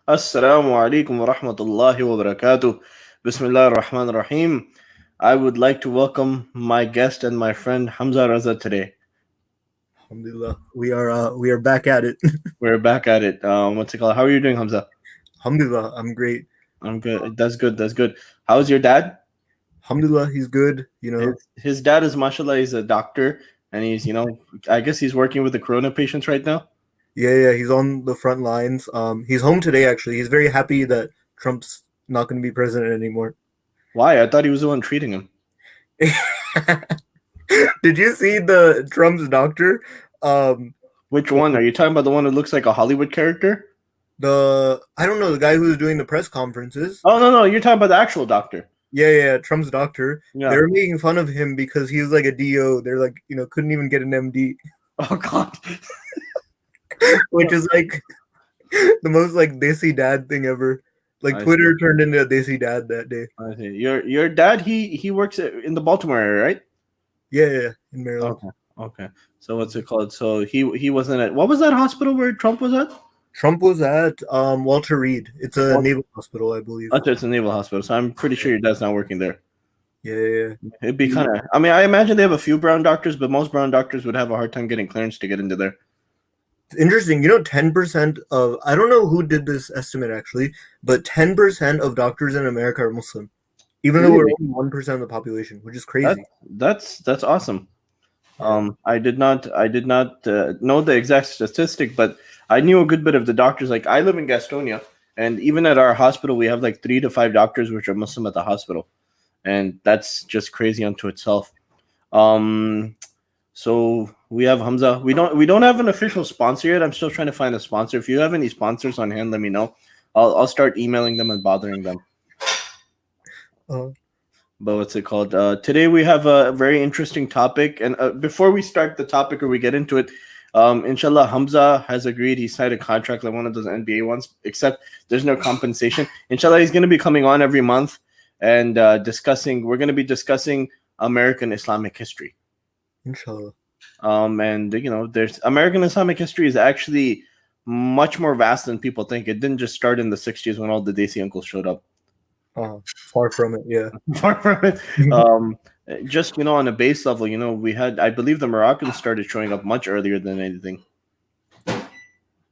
Assalamu alaikum wa rahmatullahi wa barakatuh. Bismillah ar-Rahman ar-Rahim. I would like to welcome my guest and my friend Hamzah Raza today. Alhamdulillah. We are back at it. We're back at it. What's it called? How are you doing, Hamza? Alhamdulillah, I'm great. I'm good. That's good. That's good. How's your dad? Alhamdulillah, he's good. His dad is, mashallah, he's a doctor, and I guess he's working with the corona patients right now. Yeah, he's on the front lines. He's home today actually. He's very happy that Trump's not going to be president anymore. Why? I thought he was the one treating him. Did you see the Trump's doctor? Which one? Are you talking about the one that looks like a Hollywood character? I don't know, the guy who was doing the press conferences. Oh, no, you're talking about the actual doctor. Yeah, Trump's doctor. Yeah. They were making fun of him because he was like a DO. They're like, couldn't even get an MD. Oh God. Which is like the most like desi dad thing ever. Like Twitter turned into a desi dad that day. I see. Your dad, he works in the Baltimore area, right? Yeah, in Maryland. Okay. So what's it called? So he wasn't at, what was that hospital where Trump was at? Trump was at Walter Reed. It's a naval hospital, I believe. Oh, it's a naval hospital. So I'm pretty sure your dad's not working there. Yeah. It'd be kind of. I mean, I imagine they have a few brown doctors, but most brown doctors would have a hard time getting clearance to get into there. It's interesting. 10% of, I don't know who did this estimate actually, but 10% of doctors in America are Muslim, even though we're only 1% of the population, which is crazy. That's awesome. I did not know the exact statistic, but I knew a good bit of the doctors. Like, I live in Gastonia, and even at our hospital, we have like 3 to 5 doctors which are Muslim at the hospital, and that's just crazy unto itself. So we have Hamza. We don't have an official sponsor yet. I'm still trying to find a sponsor. If you have any sponsors on hand, let me know. I'll start emailing them and bothering them. But what's it called? Today we have a very interesting topic. And before we start the topic or we get into it, inshallah, Hamza has agreed. He signed a contract like one of those NBA ones, except there's no compensation. Inshallah, he's going to be coming on every month and we're going to be discussing American Islamic history. Inshallah. And there's American Islamic history is actually much more vast than people think. It didn't just start in the 60s when all the Desi uncles showed up. Far from it, yeah. Far from it. Just on a base level, we had, I believe, the Moroccans started showing up much earlier than anything.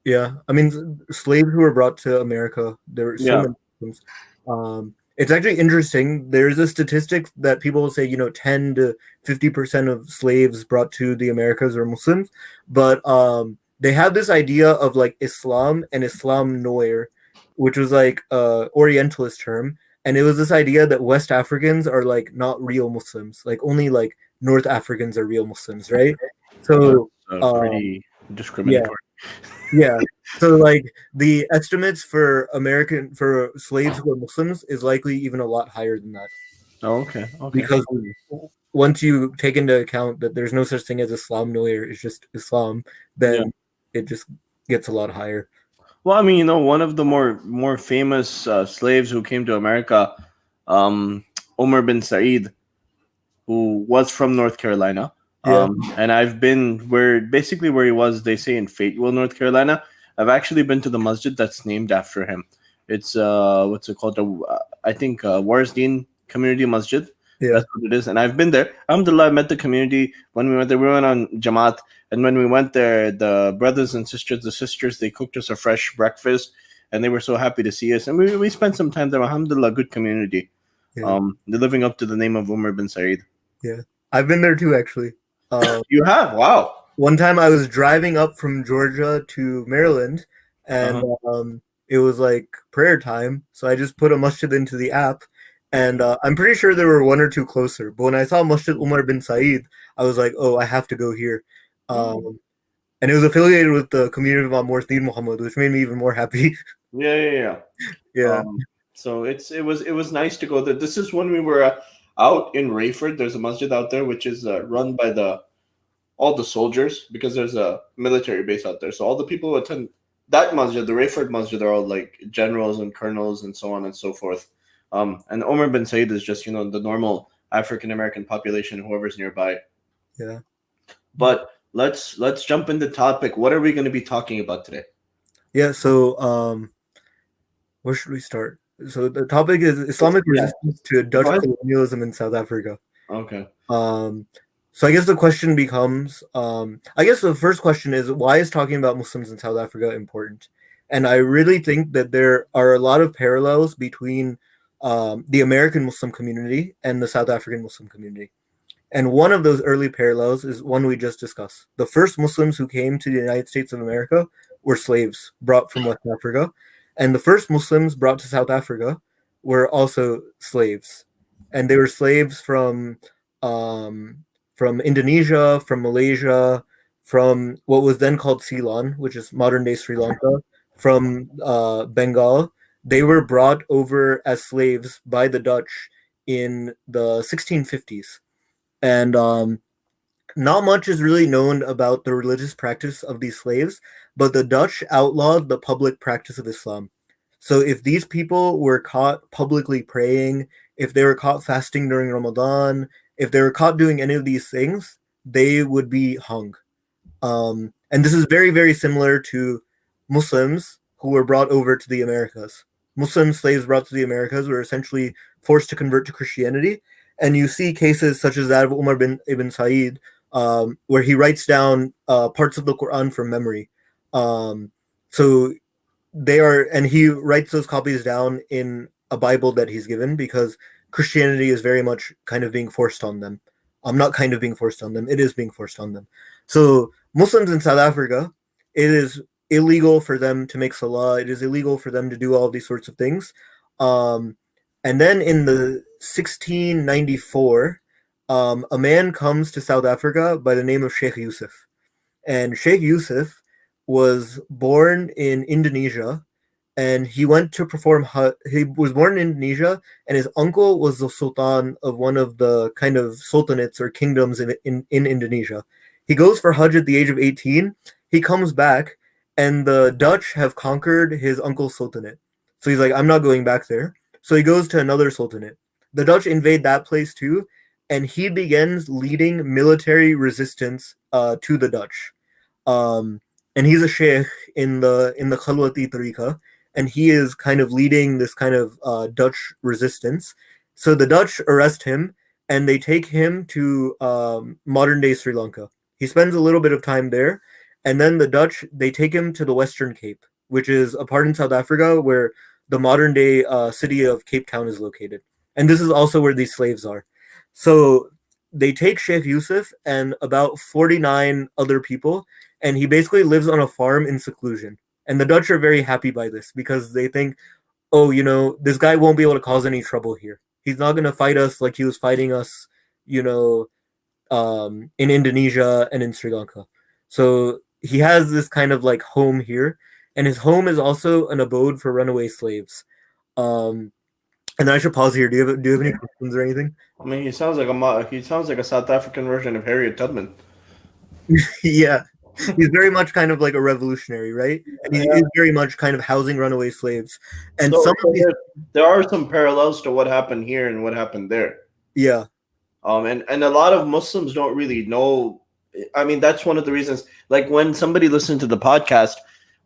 Yeah, I mean, slaves who were brought to America, there were so many things. It's actually interesting. There's a statistic that people will say, 10 to 50% of slaves brought to the Americas are Muslims, but they have this idea of like Islam and Islam Noir, which was like Orientalist term, and it was this idea that West Africans are like not real Muslims, like only like North Africans are real Muslims, right? So pretty discriminatory. Yeah. So like the estimates for slaves who are Muslims is likely even a lot higher than that. Oh, okay. Because once you take into account that there's no such thing as Islam Noir, it's just Islam, then it just gets a lot higher. Well, I mean, one of the more famous slaves who came to America, Umar bin Said, who was from North Carolina. And I've been where he was, they say, in Fayetteville, North Carolina. I've actually been to the masjid that's named after him. It's what's it called? I think Warsdeen Community Masjid. Yeah. That's what it is. And I've been there. Alhamdulillah, I met the community. When we went there, we went on Jamaat. And when we went there, the brothers and sisters, they cooked us a fresh breakfast. And they were so happy to see us. And we spent some time there. Alhamdulillah, good community. Yeah. They're living up to the name of Umar bin Said. Yeah. I've been there too, actually. You have? Wow. One time I was driving up from Georgia to Maryland, and it was like prayer time. So I just put a masjid into the app. And I'm pretty sure there were 1 or 2 closer. But when I saw Masjid Umar bin Said, I was like, oh, I have to go here. And it was affiliated with the community of Morthin Muhammad, which made me even more happy. Yeah. So it was nice to go there. This is when we were out in Rayford. There's a masjid out there, which is run by all the soldiers, because there's a military base out there. So all the people who attend that masjid, the Rayford masjid, are all like generals and colonels and so on and so forth. And Umar bin Said is just, the normal African American population, whoever's nearby. Yeah. But let's jump into the topic. What are we going to be talking about today? Yeah, so Where should we start? So the topic is Islamic Yeah. resistance to Go Dutch ahead. colonialism in South Africa. Okay. Um, so I guess the question becomes, I guess the first question is, why is talking about Muslims in South Africa important? And I really think that there are a lot of parallels between the American Muslim community and the South African Muslim community. And one of those early parallels is one we just discussed. The first Muslims who came to the United States of America were slaves brought from West Africa. And the first Muslims brought to South Africa were also slaves. And they were slaves um, from Indonesia, from Malaysia, from what was then called Ceylon, which is modern day Sri Lanka, from Bengal. They were brought over as slaves by the Dutch in the 1650s. And not much is really known about the religious practice of these slaves, but the Dutch outlawed the public practice of Islam. So if these people were caught publicly praying, if they were caught fasting during Ramadan, if they were caught doing any of these things, they would be hung. And this is very, very similar to Muslims who were brought over to the Americas. Muslim slaves brought to the Americas were essentially forced to convert to Christianity. And you see cases such as that of Umar bin Ibn Said, where he writes down parts of the Quran from memory. So they are, and he writes those copies down in a Bible that he's given because Christianity is very much kind of being forced on them. I'm not kind of being forced on them, it is being forced on them. So Muslims in South Africa, it is illegal for them to make salah, it is illegal for them to do all these sorts of things. Um, and then in the 1694, a man comes to South Africa by the name of Sheikh Yusuf. And Sheikh Yusuf was born in Indonesia, and he went to perform he was born in Indonesia, and his uncle was the sultan of one of the kind of sultanates or kingdoms in Indonesia. He goes for Hajj at the age of 18. He comes back, and the Dutch have conquered his uncle's sultanate. So he's like, I'm not going back there. So he goes to another sultanate. The Dutch invade that place too, and he begins leading military resistance to the Dutch. Um, and he's a sheikh in the Khalwati Tariqa, and he is kind of leading this kind of Dutch resistance. So the Dutch arrest him, and they take him to modern day Sri Lanka. He spends a little bit of time there, and then the Dutch they take him to the Western Cape, which is a part in South Africa where the modern day city of Cape Town is located, and this is also where these slaves are. So they take Sheikh Yusuf and about 49 other people, and he basically lives on a farm in seclusion. And the Dutch are very happy by this because they think, oh, this guy won't be able to cause any trouble here. He's not going to fight us like he was fighting us, you know, in Indonesia and in Sri Lanka. So he has this kind of like home here, and his home is also an abode for runaway slaves. Um, and then I should pause here. Do you have any questions or anything? I mean, he sounds like a South African version of Harriet Tubman. Yeah, he's very much kind of like a revolutionary, right? And he Yeah. is very much kind of housing runaway slaves. And some So of these, there are some parallels to what happened here and what happened there. yeah, And a lot of Muslims don't really know. I mean, that's one of the reasons. Like when somebody listened to the podcast,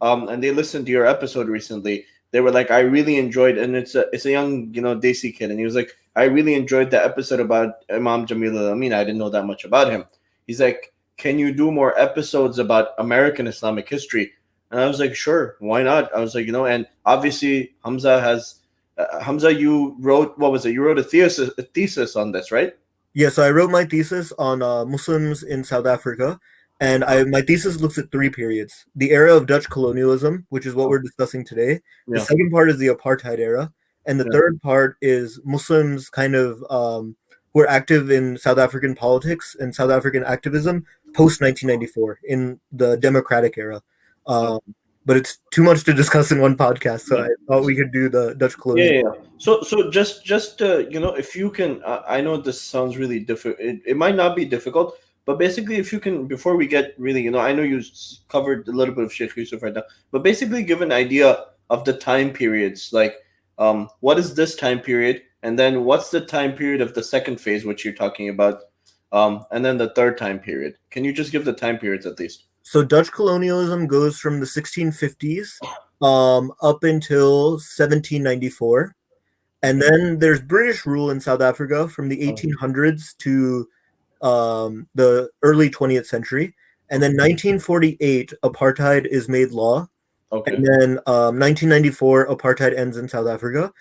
and they listened to your episode recently, they were like, "I really enjoyed," and it's a young Desi kid, and he was like, "I really enjoyed the episode about Imam Jamil al-Amin. I didn't know that much about him." He's like, "Can you do more episodes about American Islamic history?" And I was like, "Sure, why not?" I was like, and obviously Hamza, you wrote what was it? You wrote a thesis on this, right? yeah. So I wrote my thesis on Muslims in South Africa, and my thesis looks at three periods: the era of Dutch colonialism, which is what we're discussing today. The Yeah, second part is the apartheid era, and the yeah. third part is Muslims kind of who are active in South African politics and South African activism post 1994 in the democratic era. Uh, Um, but it's too much to discuss in one podcast, so yeah. I thought we could do the Dutch Yeah, colonial. yeah, yeah. So just if you can, I know this sounds really difficult. It might not be difficult, but basically, if you can, before we get really, I know you covered a little bit of Sheikh Yusuf right now, but basically, give an idea of the time periods. Like, what is this time period, and then what's the time period of the second phase, which you're talking about, and then the third time period. Can you just give the time periods at least? So Dutch colonialism goes from the 1650s up until 1794. And Okay. then there's British rule in South Africa from the Oh, 1800s to the early 20th century. And then okay. 1948, apartheid is made law. And Okay. then 1994, apartheid ends in South Africa.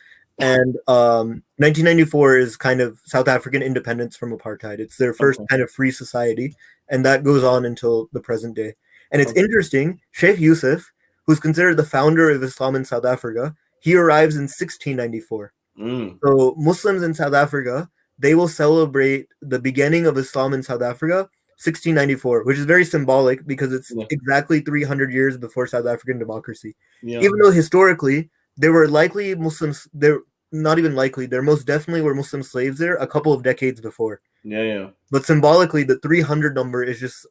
And 1994 is kind of South African independence from apartheid. It's their first Okay. kind of free society. And that goes on until the present day. And it's Okay. interesting, Sheikh Yusuf, who's considered the founder of Islam in South Africa, he arrives in 1694. Mm. So Muslims in South Africa, they will celebrate the beginning of Islam in South Africa, 1694, which is very symbolic because it's Yeah. exactly 300 years before South African democracy. Yeah. Even though historically there were likely Muslims, there not even likely, there most definitely were Muslim slaves there a couple of decades before. Yeah. Yeah. But symbolically, the 300 number is just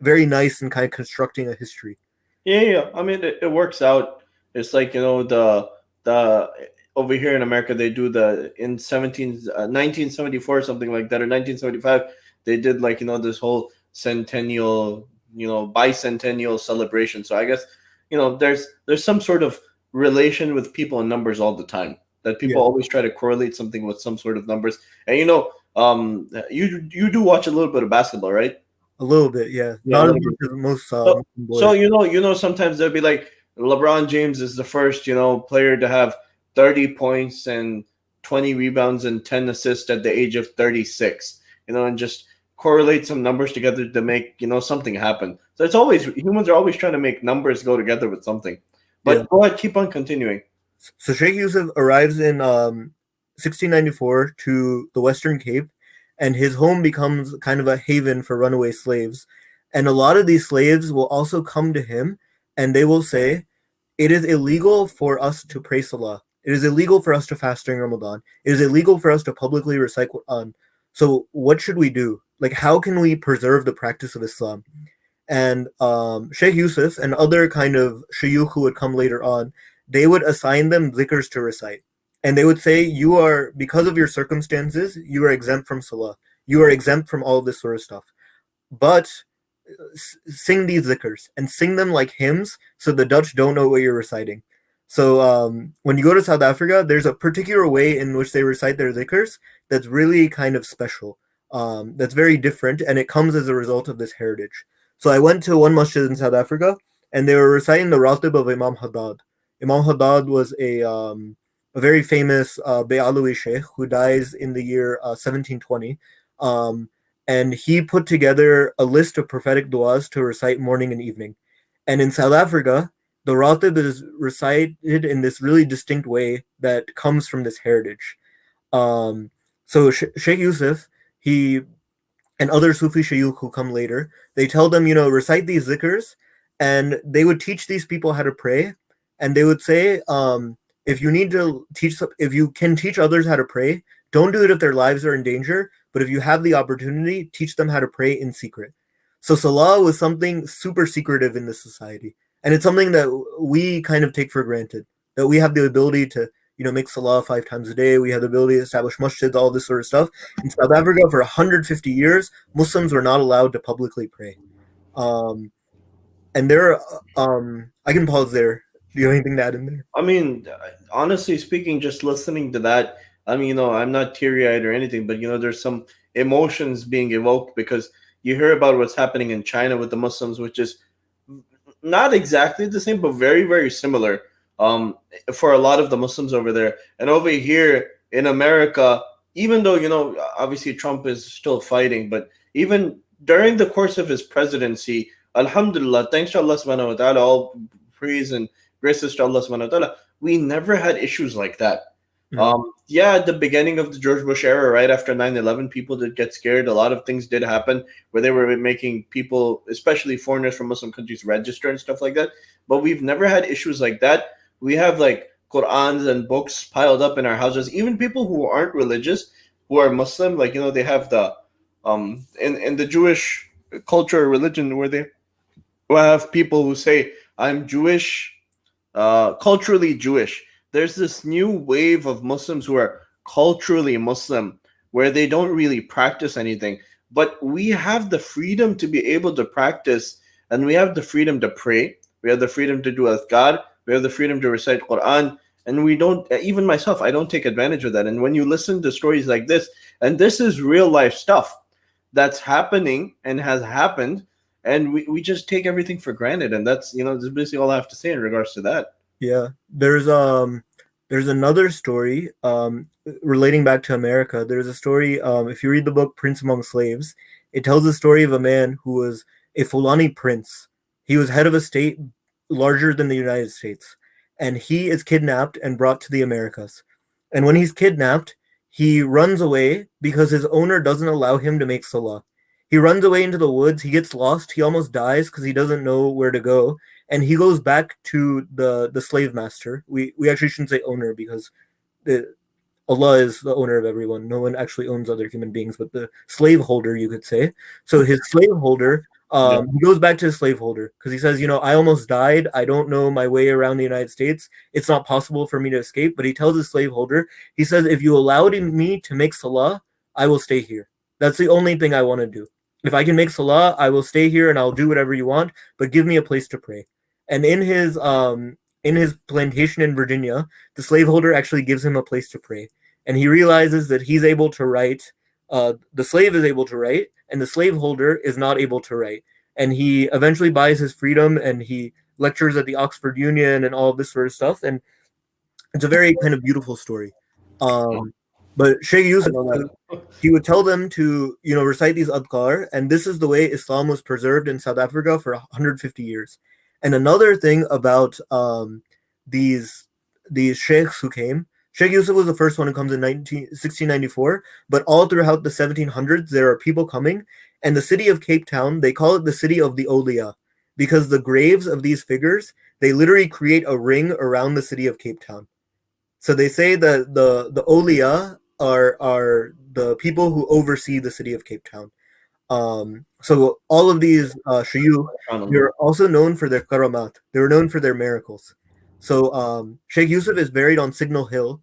very nice and kind of constructing a history. Yeah, yeah. I mean, it works out. It's like the over here in America they do the in 1974 something like that, or 1975 they did like this whole centennial bicentennial celebration. So I guess there's some sort of relation with people and numbers all the time, that people Yeah, always try to correlate something with some sort of numbers. And you do watch a little bit of basketball, right? a little bit. Yeah, Yeah, a not as little bit. much as most So, Muslim so boys. sometimes they'll be like LeBron James is the first, player to have 30 points and 20 rebounds and 10 assists at the age of 36, and just correlate some numbers together to make, something happen. So it's always humans are always trying to make numbers go together with something. Yeah. But go ahead, keep on continuing. So Sheikh Yusuf arrives in 1694 to the Western Cape, and his home becomes kind of a haven for runaway slaves. And a lot of these slaves will also come to him, and they will say, "It is illegal for us to pray Salah. It is illegal for us to fast during Ramadan. It is illegal for us to publicly recite Quran. So what should we do? Like, how can we preserve the practice of Islam?" And Sheikh Yusuf and other kind of shayukh who would come later on, they would assign them zikrs to recite. And they would say, you are, because of your circumstances, you are exempt from salah. You are exempt from all of this sort of stuff. But sing these zikrs and sing them like hymns so the Dutch don't know what you're reciting. So when you go to South Africa, there's a particular way in which they recite their zikrs that's really kind of special. That's very different, and it comes as a result of this heritage. So I went to one masjid in South Africa, and they were reciting the Ratib of Imam Haddad. Imam Haddad was a very famous Be'alawi sheikh who dies in the year 1720. Um, and he put together a list of prophetic du'as to recite morning and evening. And in South Africa, the Ratib is recited in this really distinct way that comes from this heritage. Um, so Sheikh Yusuf, he and other Sufi shayukh who come later, they tell them, recite these zikrs, and they would teach these people how to pray, and they would say, if you need to teach, if you can teach others how to pray, don't do it if their lives are in danger, but if you have the opportunity, teach them how to pray in secret. So Salah was something super secretive in this society, and it's something that we kind of take for granted, that we have the ability to make salah 5 times a day. We have the ability to establish masjids, all this sort of stuff. In South Africa, for 150 years, Muslims were not allowed to publicly pray. Um, and there, I can pause there. Do you have anything to add in there? I mean, honestly speaking, just listening to that, I mean, I'm not teary eyed or anything, but there's some emotions being evoked because you hear about what's happening in China with the Muslims, which is not exactly the same, but very, very similar for a lot of the Muslims over there. And over here in America, even though, obviously Trump is still fighting, but even during the course of his presidency, Alhamdulillah, thanks to Allah subhanahu wa ta'ala, all praise and graces to Allah subhanahu wa ta'ala, we never had issues like that. Mm. Yeah, at the beginning of the George Bush era, right after 9/11, people did get scared. A lot of things did happen where they were making people, especially foreigners from Muslim countries, register and stuff like that. But we've never had issues like that. We have like Qur'ans and books piled up in our houses. Even people who aren't religious, who are Muslim, like they have the in the Jewish culture or religion where they will have people who say, "I'm Jewish." Culturally Jewish. There's this new wave of Muslims who are culturally Muslim, where they don't really practice anything. But we have the freedom to be able to practice, and we have the freedom to pray. We have the freedom to do azkar. We have the freedom to recite Quran, and we don't. Even myself, I don't take advantage of that. And when you listen to stories like this, and this is real life stuff that's happening and has happened, and we just take everything for granted, and that's that's basically all I have to say in regards to that. Yeah, there's another story relating back to America. There's a story, if you read the book Prince Among Slaves, it tells the story of a man who was a Fulani prince. He was head of a state larger than the United States, and he is kidnapped and brought to the Americas. And when he's kidnapped, he runs away because his owner doesn't allow him to make salah. He runs away into the woods. He gets lost. He almost dies because he doesn't know where to go, and he goes back to the slave master. We actually shouldn't say owner, because Allah is the owner of everyone. No one actually owns other human beings, but the slaveholder, you could say. So his slaveholder, he goes back to his slaveholder because he says, I almost died. I don't know my way around the United States. It's not possible for me to escape. But he tells his slaveholder, he says, if you allowed me to make salah, I will stay here. That's the only thing I want to do. If I can make salah, I will stay here and I'll do whatever you want, but give me a place to pray. And in his plantation in Virginia, the slaveholder actually gives him a place to pray. And he realizes that he's able to write, the slave is able to write, and the slaveholder is not able to write. And he eventually buys his freedom, and he lectures at the Oxford Union and all of this sort of stuff. And it's a very kind of beautiful story. But Sheikh Yusuf, he would tell them to, recite these adhkar, and this is the way Islam was preserved in South Africa for 150 years. And another thing about these sheikhs who came, Sheikh Yusuf was the first one who comes in 1694, but all throughout the 1700s, there are people coming, and the city of Cape Town, they call it the city of the Awliya, because the graves of these figures, they literally create a ring around the city of Cape Town. So they say that the Awliya are the people who oversee the city of Cape Town. So all of these shuyukh, they're also known for their karamat. They were known for their miracles. So Sheikh Yusuf is buried on Signal Hill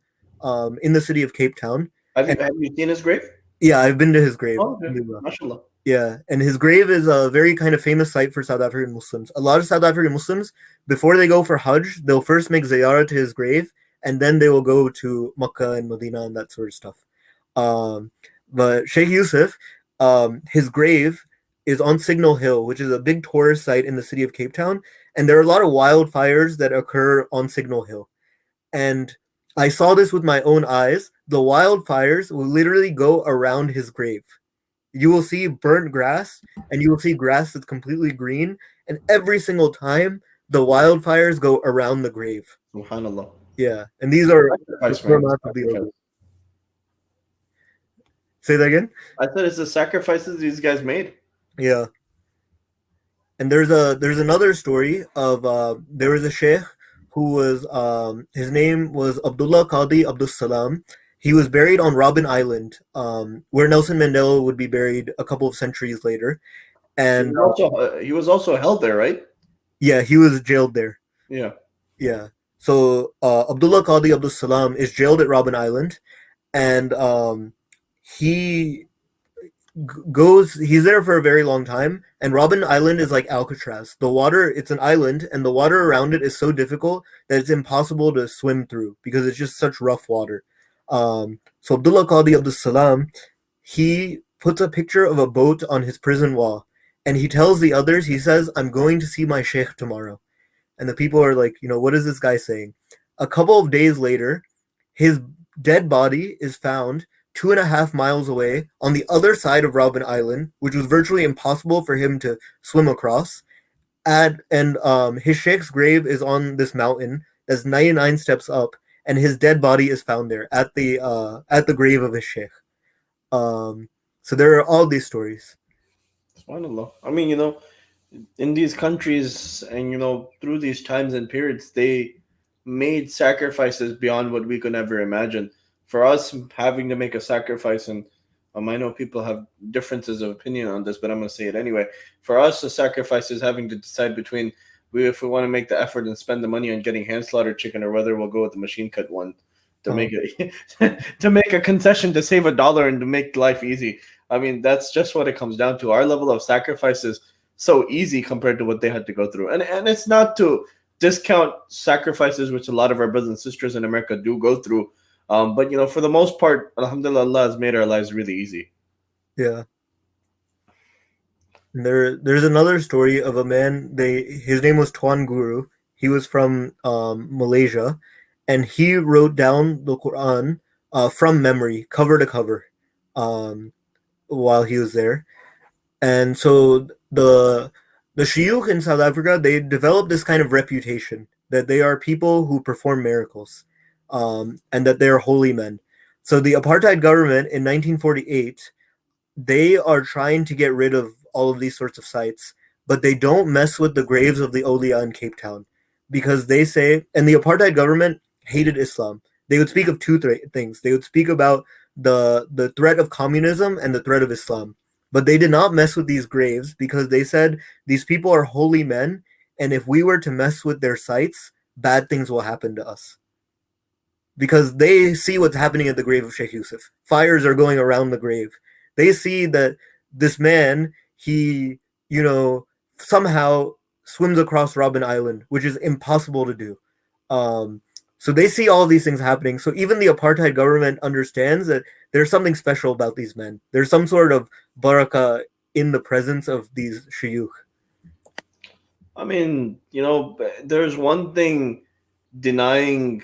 in the city of Cape Town. Have you seen his grave? Yeah, I've been to his grave. Oh, okay. Mashallah. Yeah, and his grave is a very kind of famous site for South African Muslims. A lot of South African Muslims, before they go for Hajj, they'll first make ziyarah to his grave, and then they will go to Makkah and Medina and that sort of stuff. But Sheikh Yusuf, his grave is on Signal Hill, which is a big tourist site in the city of Cape Town, and there are a lot of wildfires that occur on Signal Hill. And I saw this with my own eyes. The wildfires will literally go around his grave. You will see burnt grass, and you will see grass that's completely green, and every single time the wildfires go around the grave. SubhanAllah. Yeah, and these are the Say that again? I said it's the sacrifices these guys made. Yeah. And there's another story of there was a sheikh who was his name was Abdullah Qadi Abdus Salam. He was buried on Robben Island, where Nelson Mandela would be buried a couple of centuries later. And he was also held there, right? Yeah, he was jailed there. Yeah. Yeah. So Abdullah Qadi Abdus Salam is jailed at Robben Island, and he's there for a very long time. And Robben Island is like Alcatraz. The water, it's an island, and the water around it is so difficult that it's impossible to swim through because it's just such rough water. So Abdullah Qadi Abdus Salam, he puts a picture of a boat on his prison wall, and he tells the others, he says, I'm going to see my sheikh tomorrow. And the people are like, what is this guy saying? A couple of days later, his dead body is found 2.5 miles away on the other side of Robben Island, which was virtually impossible for him to swim across. And his sheikh's grave is on this mountain that's 99 steps up, and his dead body is found there at the grave of his sheikh. So there are all these stories. SubhanAllah. I mean, in these countries and, through these times and periods, they made sacrifices beyond what we could ever imagine. For us, having to make a sacrifice, and I know people have differences of opinion on this, but I'm going to say it anyway. For us, the sacrifice is having to decide between if we want to make the effort and spend the money on getting hand slaughtered chicken, or whether we'll go with the machine cut one to make it to make a concession to save $1 and to make life easy. I mean, that's just what it comes down to. Our level of sacrifice is so easy compared to what they had to go through, and it's not to discount sacrifices which a lot of our brothers and sisters in America do go through. But for the most part, Alhamdulillah, Allah has made our lives really easy. Yeah. There's another story of a man. His name was Tuan Guru. He was from Malaysia, and he wrote down the Quran from memory, cover to cover, um, while he was there. And so the Shiyukh in South Africa, they developed this kind of reputation that they are people who perform miracles, and that they are holy men. So the apartheid government in 1948, they are trying to get rid of all of these sorts of sites, but they don't mess with the graves of the Awliya in Cape Town, because they say, and the apartheid government hated Islam. They would speak of two things. They would speak about the threat of communism and the threat of Islam, but they did not mess with these graves because they said these people are holy men, and if we were to mess with their sites, bad things will happen to us. Because they see what's happening at the grave of Sheikh Yusuf. Fires are going around the grave. They see that this man, he, somehow swims across Robben Island, which is impossible to do. So they see all these things happening. So even the apartheid government understands that there's something special about these men. There's some sort of barakah in the presence of these shuyukh. I mean, there's one thing denying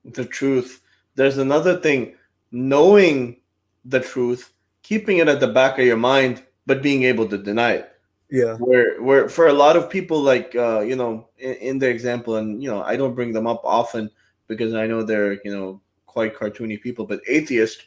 the truth. There's another thing knowing the truth, keeping it at the back of your mind, but being able to deny it. Yeah. Where for a lot of people, like in the example, and I don't bring them up often because I know they're quite cartoony people, but atheist,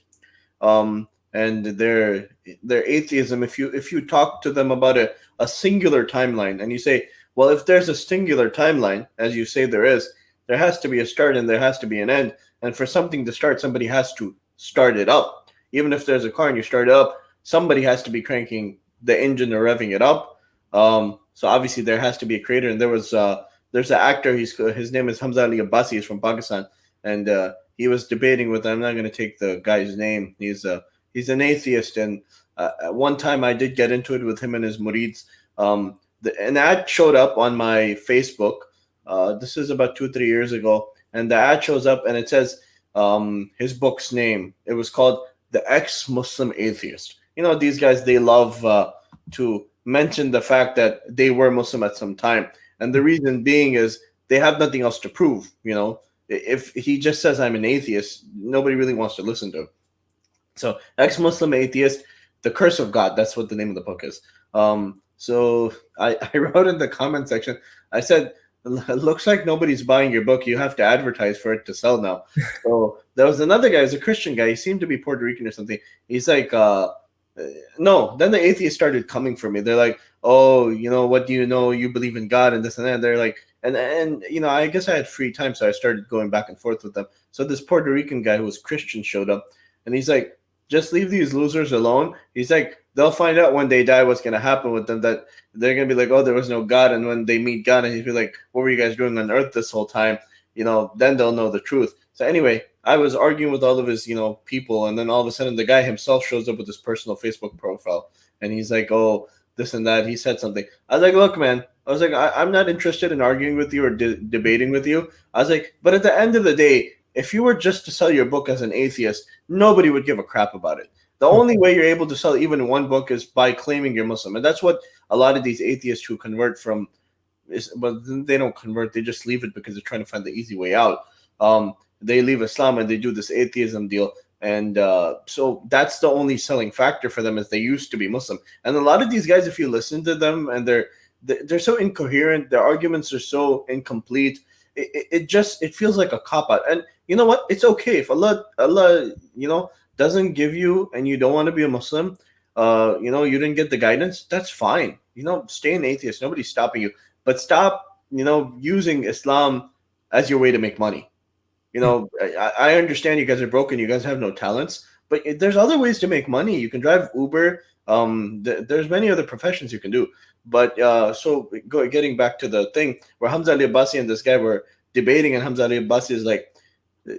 and their atheism. If you talk to them about a singular timeline, and you say, well, if there's a singular timeline, as you say there is, there has to be a start and there has to be an end. And for something to start, somebody has to start it up. Even if there's a car and you start it up, somebody has to be cranking the engine or revving it up. So obviously there has to be a creator. And there's an actor. His name is Hamzah Raza. He's from Pakistan, and he was debating with. I'm not going to take the guy's name. He's an atheist, and at one time I did get into it with him and his murids. An ad showed up on my Facebook. This is about 2-3 years ago, and the ad shows up and it says his book's name. It was called The Ex-Muslim Atheist. These guys, they love to mention the fact that they were Muslim at some time, and the reason being is they have nothing else to prove. If he just says I'm an atheist, nobody really wants to listen to him. So Ex-Muslim Atheist, The Curse of God, that's what the name of the book is. So I wrote in the comment section, I said, it looks like nobody's buying your book. You have to advertise for it to sell now. So there was another guy, he's a Christian guy. He seemed to be Puerto Rican or something. He's like, no. Then the atheists started coming for me. They're like, oh, what do you know? You believe in God and this and that. They're like, and I guess I had free time, so I started going back and forth with them. So this Puerto Rican guy who was Christian showed up, and he's like, just leave these losers alone. He's like, they'll find out when they die what's going to happen with them, that they're going to be like, oh, there was no God. And when they meet God and he'll be like, what were you guys doing on earth this whole time? Then they'll know the truth. So anyway, I was arguing with all of his, people. And then all of a sudden the guy himself shows up with his personal Facebook profile. And he's like, oh, this and that. He said something. I was like, look, man, I'm not interested in arguing with you or debating with you. I was like, but at the end of the day, if you were just to sell your book as an atheist, nobody would give a crap about it. The only way you're able to sell even one book is by claiming you're Muslim. And that's what a lot of these atheists who convert from, but they don't convert, they just leave it because they're trying to find the easy way out. They leave Islam and they do this atheism deal. And so that's the only selling factor for them, is they used to be Muslim. And a lot of these guys, if you listen to them, and they're so incoherent, their arguments are so incomplete, it feels like a cop-out. And you know what? It's okay if Allah doesn't give you, and you don't want to be a Muslim, you didn't get the guidance, that's fine. Stay an atheist. Nobody's stopping you. But stop, using Islam as your way to make money. I understand you guys are broken. You guys have no talents, but there's other ways to make money. You can drive Uber. There's many other professions you can do. But getting back to the thing where Hamzah Raza and this guy were debating, and Hamzah Raza is like,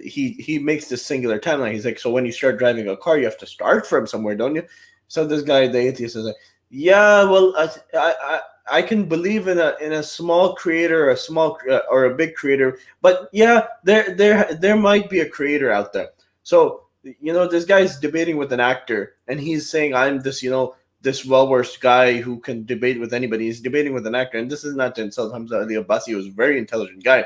he makes this singular timeline. He's like, so when you start driving a car, you have to start from somewhere, don't you? So this guy, the atheist, is like, yeah, well, I can believe in a small creator, a small or a big creator, but yeah, there might be a creator out there. So this guy's debating with an actor, and he's saying, "I'm this this well-versed guy who can debate with anybody." He's debating with an actor, and this is not to insult Hamza Ali Abbasi, who was a very intelligent guy.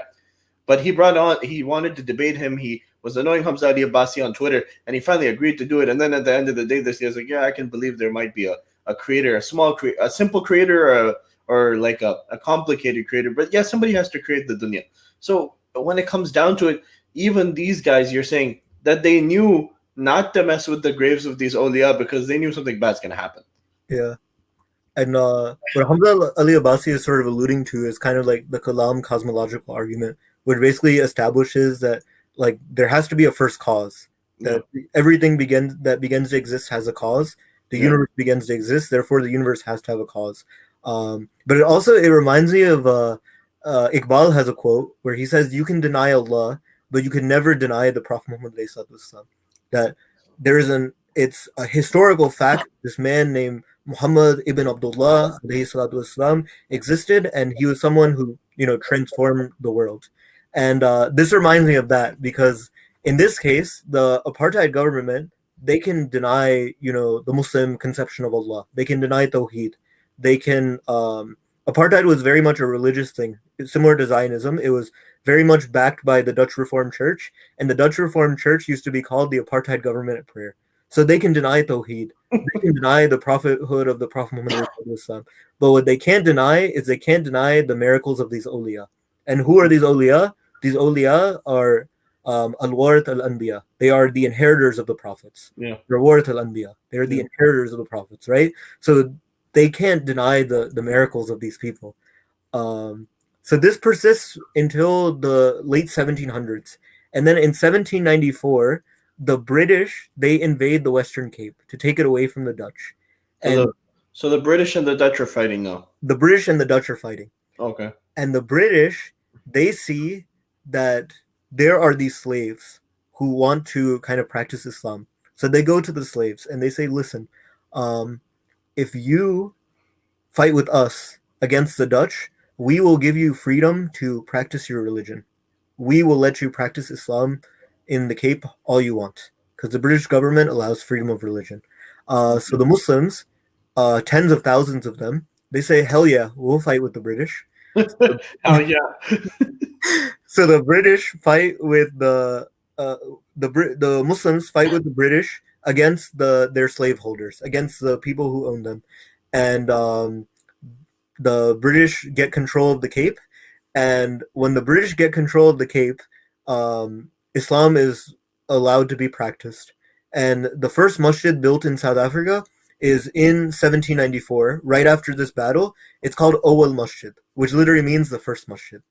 But he wanted to debate him. He was annoying Hamzah Abbasi on Twitter, and he finally agreed to do it. And then at the end of the day, this guy's like, yeah, I can believe there might be a creator, a simple creator, or like a complicated creator. But yeah, somebody has to create the dunya. So when it comes down to it, even these guys, you're saying that they knew not to mess with the graves of these awliya because they knew something bad's going to happen. Yeah. And what Hamzah Ali Abbasi is sort of alluding to is kind of like the Kalam cosmological argument, which basically establishes that like there has to be a first cause, that everything begins to exist has a cause. The universe begins to exist, therefore the universe has to have a cause. But it reminds me of Iqbal has a quote where he says, "You can deny Allah, but you can never deny the Prophet Muhammad ﷺ." That there is it's a historical fact. This man named Muhammad ibn Abdullah والسلام, existed, and he was someone who transformed the world. And this reminds me of that because in this case, the apartheid government, they can deny the Muslim conception of Allah. They can deny Tawheed. They can apartheid was very much a religious thing, similar to Zionism. It was very much backed by the Dutch Reformed Church, and the Dutch Reformed Church used to be called the apartheid government at prayer. So they can deny Tawheed. They can deny the prophethood of the Prophet Muhammad. But what they can't deny is they can't deny the miracles of these awliya. And who are these awliya? These awliya are al-Warit al-Anbiya. They are the inheritors of the prophets. Yeah. Warit al-Anbiya. They're the inheritors of the prophets, right? So they can't deny the miracles of these people. So this persists until the late 1700s. And then in 1794, the British, they invade the Western Cape to take it away from the Dutch. So the British and the Dutch are fighting now. The British and the Dutch are fighting. Okay. And the British, they see that there are these slaves who want to kind of practice Islam. So they go to the slaves and they say, listen, if you fight with us against the Dutch, we will give you freedom to practice your religion. We will let you practice Islam in the Cape all you want, because the British government allows freedom of religion. So the Muslims, tens of thousands of them, they say, hell yeah, we'll fight with the British. Hell yeah. So the British fight with the Muslims fight with the British against their slaveholders, against the people who own them. And the British get control of the Cape. And when the British get control of the Cape, Islam is allowed to be practiced. And the first masjid built in South Africa is in 1794, right after this battle. It's called Awal Masjid, which literally means the first masjid.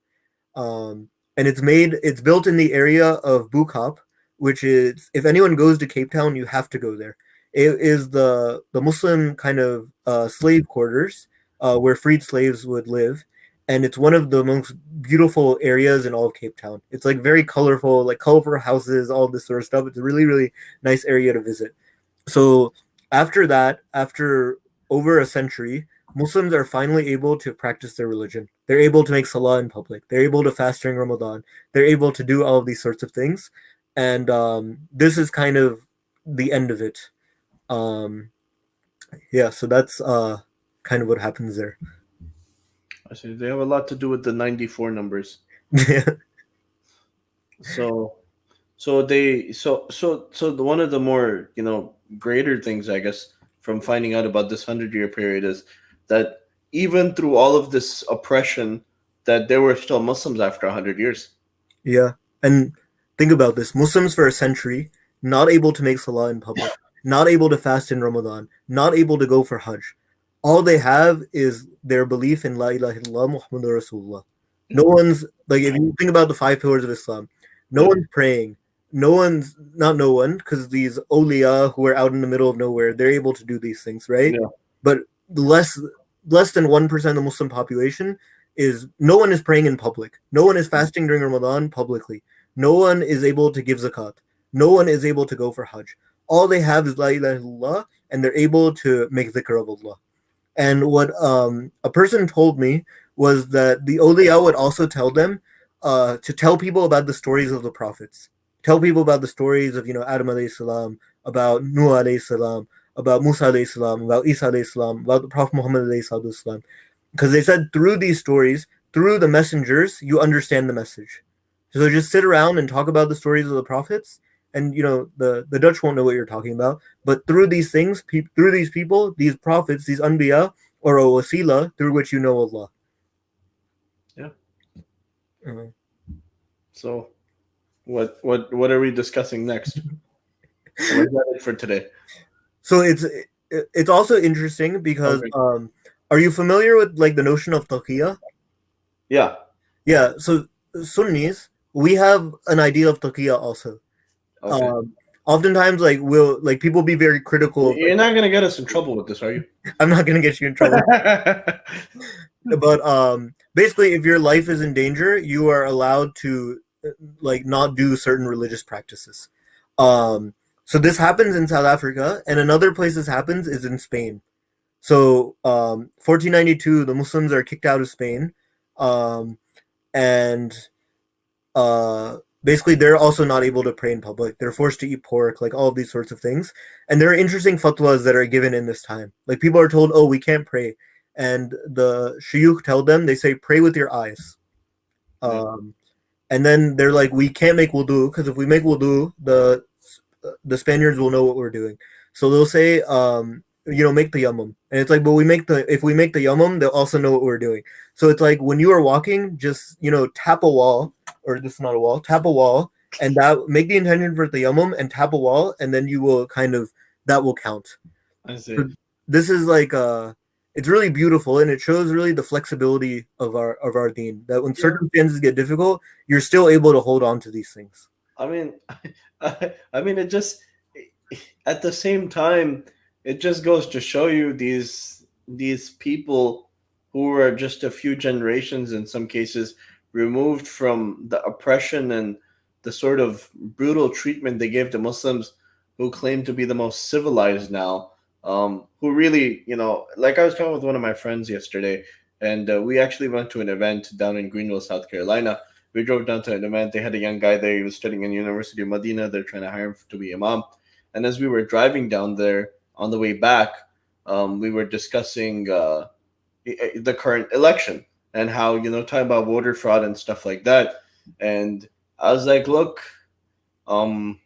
And it's built in the area of Bukop, which is, if anyone goes to Cape Town, you have to go there. It is the Muslim kind of slave quarters where freed slaves would live. And it's one of the most beautiful areas in all of Cape Town. It's like very colorful, like colorful houses, all this sort of stuff. It's a really, really nice area to visit. So after that, after over a century, Muslims are finally able to practice their religion. They're able to make salah in public. They're able to fast during Ramadan. They're able to do all of these sorts of things. And this is kind of the end of it. So that's kind of what happens there. I see. They have a lot to do with the 94 numbers. So one of the more greater things, I guess, from finding out about this 100-year period is that even through all of this oppression, that there were still Muslims after 100 years. Yeah, and think about this: Muslims for a century not able to make salah in public, not able to fast in Ramadan, not able to go for Hajj. All they have is their belief in La ilaha illallah Muhammadur Rasulullah. No one's, like, if you think about the 5 pillars of Islam, no one's praying. Not no one, because these awliya who are out in the middle of nowhere, they're able to do these things, right? Yeah. But less than 1% of the Muslim population no one is praying in public. No one is fasting during Ramadan publicly. No one is able to give zakat. No one is able to go for Hajj. All they have is La ilaha illallah, and they're able to make dhikr of Allah. And what a person told me was that the Awliya would also tell them to tell people about the stories of the prophets. Tell people about the stories of, Adam alayhi salam, about Nuh alayhi salam, about Musa alayhi salam, about Isa alayhi salam, about the Prophet Muhammad alayhi salam. Because they said through these stories, through the messengers, you understand the message. So just sit around and talk about the stories of the prophets, and the Dutch won't know what you're talking about. But through these things, through these people, these prophets, these anbiya, or a wasila through which you know Allah. Yeah. Uh, So, what are we discussing next? What's that for today? so it's also interesting because Okay. are you familiar with like the notion of taqiyya? Yeah. Yeah. So Sunnis, we have an idea of taqiyya also. Okay. Um, Oftentimes, like people be very critical of, like, You're not gonna get us in trouble with this, are you? I'm not gonna get you in trouble. But basically, if your life is in danger, you are allowed to like not do certain religious practices. Um, so this happens in South Africa, and another place this happens is in Spain. So 1492, the Muslims are kicked out of Spain, um, and basically they're also not able to pray in public. They're forced to eat pork, like all of these sorts of things. And there are interesting fatwas that are given in this time. Like people are told, "Oh, we can't pray," and the shuyukh tell them, they say, "Pray with your eyes." Yeah. Um, and then they're like, "We can't make wudu because if we make wudu, the Spaniards will know what we're doing." So they'll say, make the yamum, and it's like, but if we make the yamum, they'll also know what we're doing. So it's like when you are walking, just tap a wall, or this is not a wall, tap a wall, and that make the intention for the yamum and tap a wall, and then you will that will count. I see. So this is like it's really beautiful, and it shows really the flexibility of our deen, that when Yeah. circumstances get difficult, you're still able to hold on to these things. I mean, it just at the same time, it just goes to show you these people who are just a few generations in some cases removed from the oppression and the sort of brutal treatment they gave to Muslims who claim to be the most civilized now. Who really, like I was talking with one of my friends yesterday, and we actually went to an event down in Greenville, South Carolina. We drove down to an event. They had a young guy there. He was studying in the University of Medina. They're trying to hire him to be imam. And as we were driving down there on the way back, we were discussing the current election and how, talking about voter fraud and stuff like that. And I was like, look, um,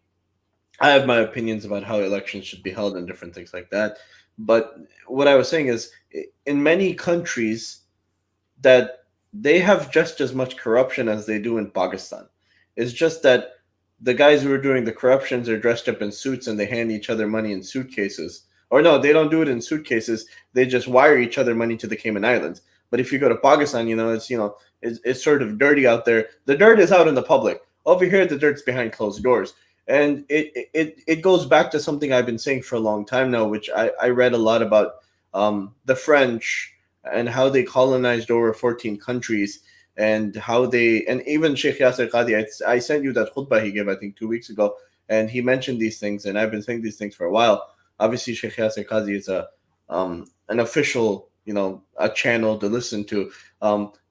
I have my opinions about how elections should be held and different things like that. But what I was saying is, in many countries, that they have just as much corruption as they do in Pakistan. It's just that the guys who are doing the corruptions are dressed up in suits and they hand each other money in suitcases. Or no, they don't do it in suitcases. They just wire each other money to the Cayman Islands. But if you go to Pakistan, it's sort of dirty out there. The dirt is out in the public. Over here, the dirt's behind closed doors. And it goes back to something I've been saying for a long time now, which I read a lot about the French and how they colonized over 14 countries and how they, and even Sheikh Yasser Qadi, I sent you that khutbah he gave, I think 2 weeks ago, and he mentioned these things, and I've been saying these things for a while. Obviously, Sheikh Yasser Qadi is an official, a channel to listen to.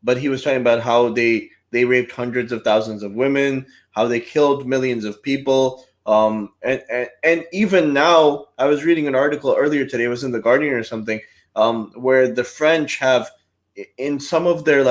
But he was talking about how they raped hundreds of thousands of women, how they killed millions of people. And even now, I was reading an article earlier today, it was in the Guardian or something, where the French have in some of their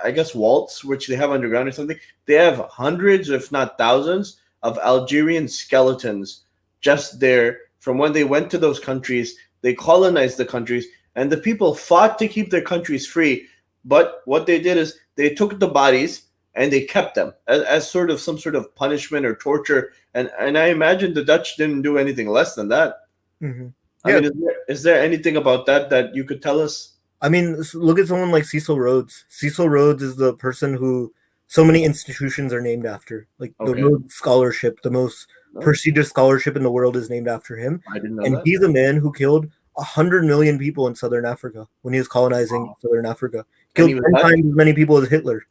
I guess vaults, which they have underground or something, they have hundreds, if not thousands, of Algerian skeletons just there from when they went to those countries. They colonized the countries, and the people fought to keep their countries free. But what they did is they took the bodies and they kept them as sort of some sort of punishment or torture. And I imagine the Dutch didn't do anything less than that. Mm-hmm. I Yeah, mean, is there anything about that you could tell us? I mean, look at someone like Cecil Rhodes. Cecil Rhodes is the person who so many institutions are named after. Like the Okay. Rhodes Scholarship, the most No, prestigious scholarship in the world, is named after him. I didn't know And that. he's a man who killed 100 million people in Southern Africa when he was colonizing Wow. Southern Africa. And Killed he was 10 Dutch. times as many people as Hitler.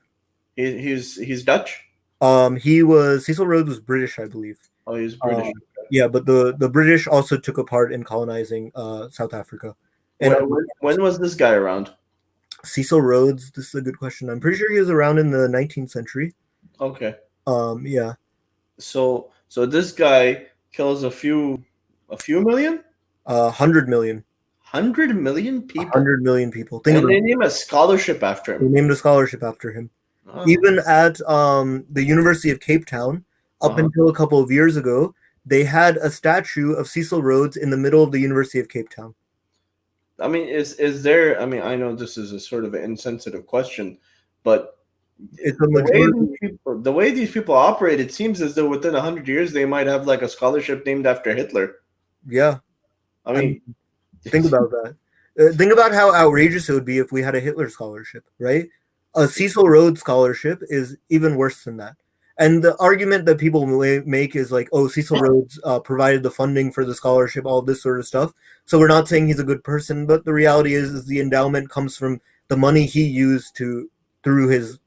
He's Dutch. Cecil Rhodes was British, I believe. Oh, he's British. Um, yeah, but the British also took a part in colonizing South Africa. And When was this guy around? Cecil Rhodes, this is a good question. I'm pretty sure he was around in the 19th century. Okay. Yeah. So this guy kills a few million, 100 million. 100 million people, 100 million people. Think and about they it. name a scholarship after They him. named a scholarship after him. Oh. Even at the University of Cape Town, up Uh-huh. until a couple of years ago, they had a statue of Cecil Rhodes in the middle of the University of Cape Town. I mean, is there? I mean, I know this is a sort of an insensitive question, but It's a majority. the way these people operate, it seems as though within 100 years they might have like a scholarship named after Hitler. Yeah. I I mean, mean, think about that. Think about how outrageous it would be if we had a Hitler scholarship, right? A Cecil Rhodes scholarship is even worse than that. And the argument that people make is like, oh, Cecil Rhodes provided the funding for the scholarship, all this sort of stuff. So we're not saying he's a good person, but the reality is the endowment comes from the money he used to through his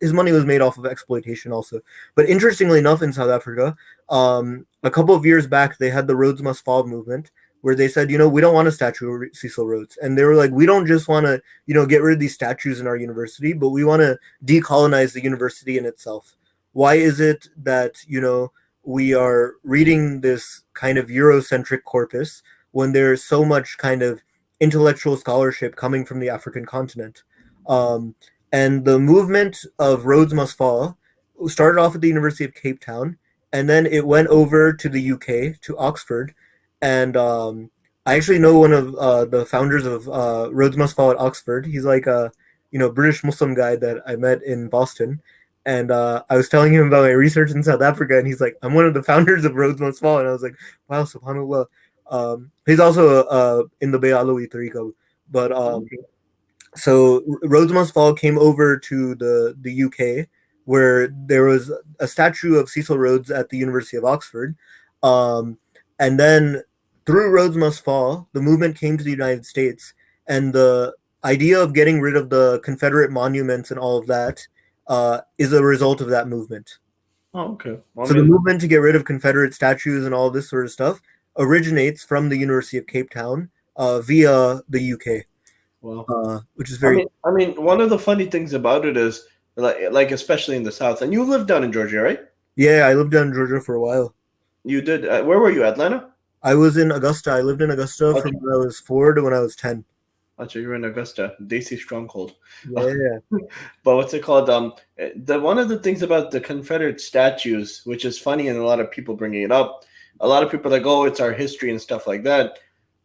money was made off of exploitation also. But interestingly enough, in South Africa, a couple of years back, they had the Rhodes Must Fall movement, where they said, we don't want a statue of Cecil Rhodes. And they were like, we don't just want to, get rid of these statues in our university, but we want to decolonize the university in itself. Why is it that, we are reading this kind of Eurocentric corpus when there's so much kind of intellectual scholarship coming from the African continent? And the movement of Rhodes Must Fall started off at the University of Cape Town, and then it went over to the UK, to Oxford, and I actually know one of the founders of Rhodes Must Fall at Oxford. He's like a British Muslim guy that I met in Boston, and I was telling him about my research in South Africa, and he's like, "I'm one of the founders of Rhodes Must Fall," and I was like, "Wow, Subhanallah." He's also in the Bayalawi Tariqa, but so Rhodes Must Fall came over to the UK, where there was a statue of Cecil Rhodes at the University of Oxford, and then through Rhodes Must Fall, the movement came to the United States, and the idea of getting rid of the Confederate monuments and all of that is a result of that movement. oh, okay. So the movement to get rid of Confederate statues and all this sort of stuff originates from the University of Cape Town via the UK. Well, Which is very. I mean, one of the funny things about it is, like especially in the South, and you lived down in Georgia, right? Yeah, I lived down in Georgia for a while. You did. Where were you? Atlanta? I was in Augusta. I lived in Augusta from when I was 4 to when I was 10. Actually, you were in Augusta, Desi stronghold. Yeah. But what's it called? The one of the things about the Confederate statues, which is funny, and a lot of people bringing it up, a lot of people are like, "Oh, it's our history and stuff like that,"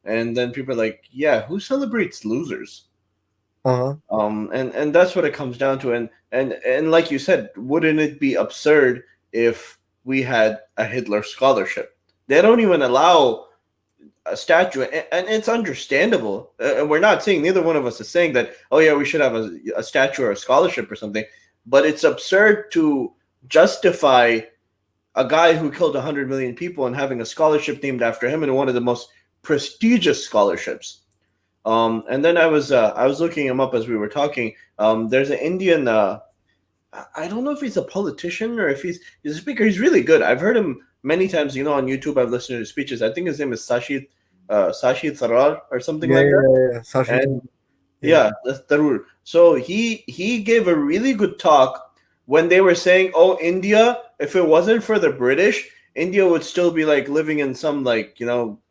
and then people are like, "Yeah, who celebrates losers?" And that's what it comes down to. And like you said, wouldn't it be absurd if we had a Hitler scholarship? They don't even allow a statue, and it's understandable. And we're not saying, neither one of us is saying that, oh yeah, we should have a statue or a scholarship or something. But it's absurd to justify a guy who killed 100 million people and having a scholarship named after him in one of the most prestigious scholarships. And then I was looking him up as we were talking. There's an Indian. I don't know if he's a politician or if he's a speaker. He's really good. I've heard him many times. On YouTube, I've listened to his speeches. I think his name is Sashid Tharar or something like that. Yeah. And yeah, that's Tharoor. So he gave a really good talk when they were saying, "Oh, India, if it wasn't for the British, India would still be like living in some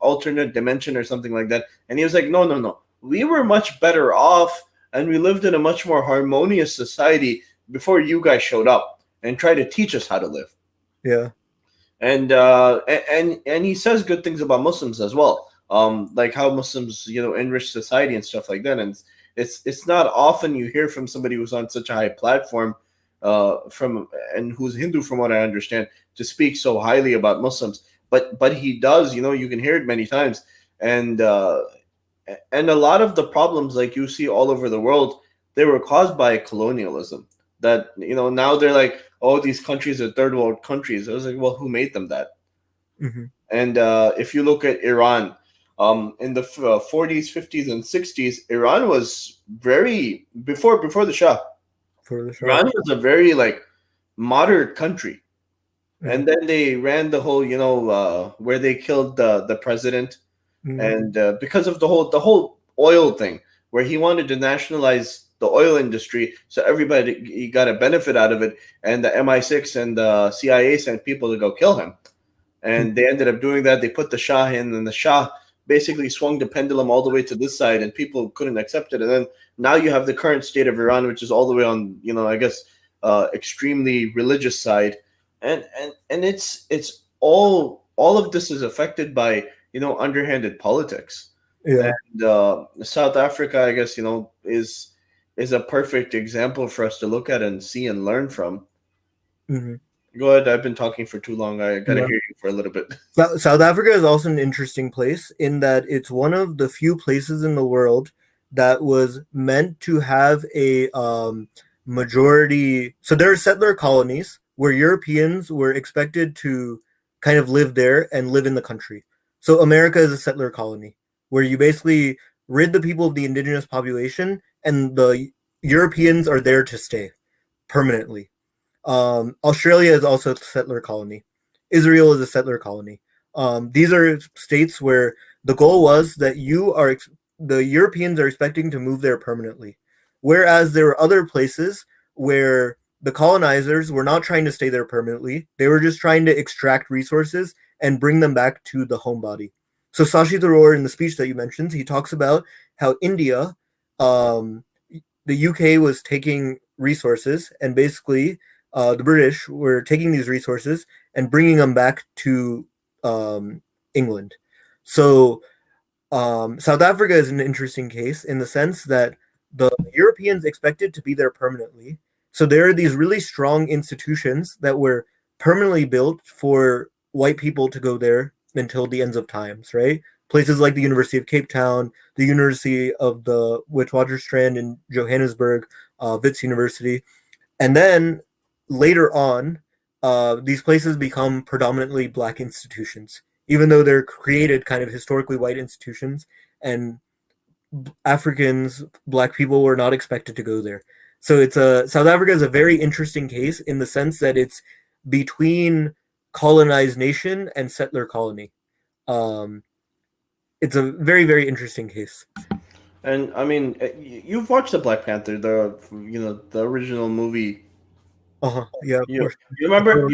alternate dimension or something like that." And he was like, "No. We were much better off, and we lived in a much more harmonious society before you guys showed up and tried to teach us how to live." Yeah. And he says good things about Muslims as well. Like how Muslims, enrich society and stuff like that. And it's not often you hear from somebody who's on such a high platform, and who's Hindu, from what I understand, to speak so highly about Muslims. But he does, you can hear it many times. And a lot of the problems like you see all over the world, they were caused by colonialism. That, now they're like, oh, these countries are third world countries. I was like, well, who made them that? Mm-hmm. And if you look at Iran, in the 40s, 50s, and 60s, Iran was very before the Shah. Iran was a very moderate country, and then they ran the whole, where they killed the president, and because of the whole oil thing where he wanted to nationalize the oil industry so everybody he got a benefit out of it, and the MI6 and the CIA sent people to go kill him, and they ended up doing that. They put the Shah in, and the Shah basically swung the pendulum all the way to this side, and people couldn't accept it. And then now you have the current state of Iran, which is all the way on, I guess, extremely religious side, and it's all of this is affected by underhanded politics. Yeah. And South Africa, I guess, is a perfect example for us to look at and see and learn from. Mm-hmm. Go ahead. I've been talking for too long. I gotta hear you for a little bit. South Africa is also an interesting place in that it's one of the few places in the world that was meant to have a majority. So there are settler colonies where Europeans were expected to kind of live there and live in the country. So America is a settler colony where you basically rid the people of the indigenous population, and the Europeans are there to stay permanently. Australia is also a settler colony. Israel is a settler colony. These are states where the goal was that the Europeans are expecting to move there permanently, whereas there are other places where the colonizers were not trying to stay there permanently. They were just trying to extract resources and bring them back to the home body. So Sashi Tharoor, in the speech that you mentioned, he talks about how India, the UK was taking resources, and basically the British were taking these resources and bringing them back to England. So South Africa is an interesting case in the sense that the Europeans expected to be there permanently. So there are these really strong institutions that were permanently built for white people to go there until the ends of times, right? Places like the University of Cape Town, the University of the Witwatersrand in Johannesburg, Wits University. And then later on, these places become predominantly black institutions, even though they're created kind of historically white institutions, and Africans, black people were not expected to go there. So South Africa is a very interesting case in the sense that it's between colonized nation and settler colony. Um, it's a very, very interesting case. And I mean, you've watched the Black Panther, the original movie. Yeah, of course. You remember?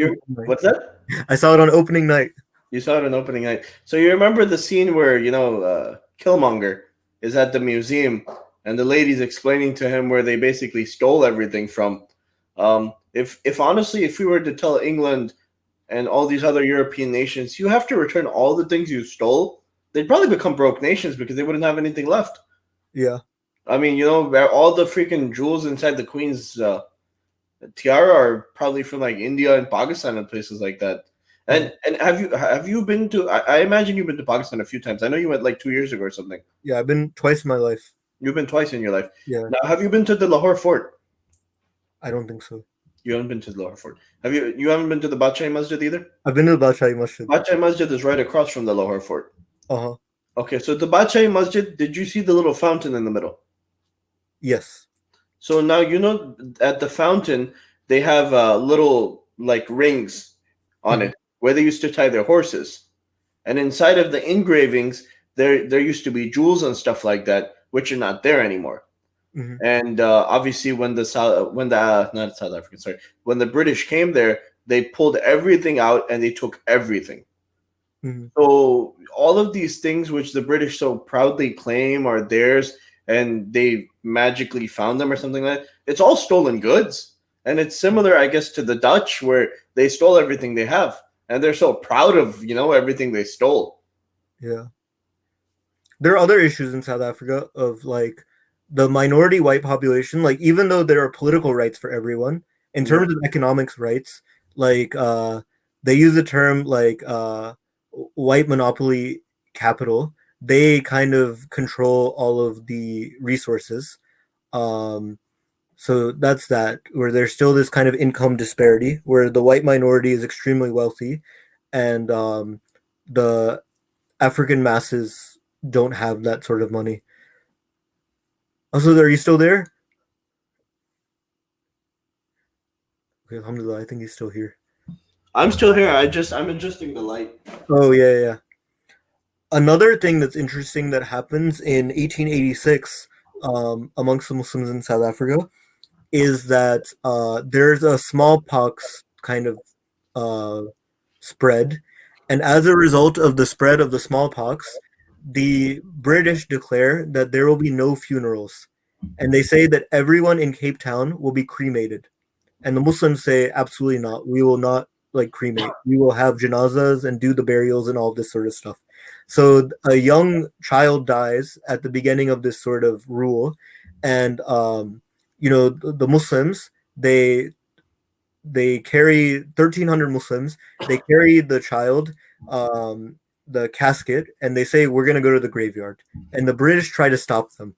What's that? I saw it on opening night. You saw it on opening night. So you remember the scene where Killmonger is at the museum, and the lady's explaining to him where they basically stole everything from. If honestly, if we were to tell England and all these other European nations, you have to return all the things you stole, they'd probably become broke nations because they wouldn't have anything left. Yeah. I mean, all the freaking jewels inside the Queen's tiara are probably from like India and Pakistan and places like that. And have you been to? I imagine you've been to Pakistan a few times. I know you went like 2 years ago or something. Yeah, I've been twice in my life. You've been twice in your life. Yeah. Now, have you been to the Lahore Fort? I don't think so. You haven't been to the Lahore Fort. You haven't been to the Badshahi Masjid either? I've been to the Badshahi Masjid. Badshahi Masjid is right across from the Lahore Fort. Uh-huh. Okay, so the Badshahi Masjid, did you see the little fountain in the middle? Yes. So now at the fountain they have little like rings on it where they used to tie their horses, and inside of the engravings there used to be jewels and stuff like that, which are not there anymore. Mm-hmm. And obviously when the British came there, they pulled everything out and they took everything. Mm-hmm. So all of these things which the British so proudly claim are theirs, and they magically found them or something like that, it's all stolen goods. And it's similar, I guess, to the Dutch, where they stole everything they have, and they're so proud of everything they stole. Yeah. There are other issues in South Africa of like the minority white population. Like, even though there are political rights for everyone, in terms of economics rights, like they use the term like white monopoly capital. They kind of control all of the resources. So that's that, where there's still this kind of income disparity where the white minority is extremely wealthy, and the African masses don't have that sort of money. Also, are you still there? Okay, alhamdulillah, I think he's still here. I'm still here. I'm adjusting the light. Oh, yeah. Another thing that's interesting that happens in 1886 amongst the Muslims in South Africa is that there's a smallpox kind of uh, spread, and as a result of the spread of the smallpox, the British declare that there will be no funerals, and they say that everyone in Cape Town will be cremated. And the Muslims say, absolutely not. We will not like cremate. We will have janazas and do the burials and all this sort of stuff. So a young child dies at the beginning of this sort of rule, and the Muslims they carry 1,300 Muslims. They carry the child, the casket, and they say we're going to go to the graveyard. And the British try to stop them.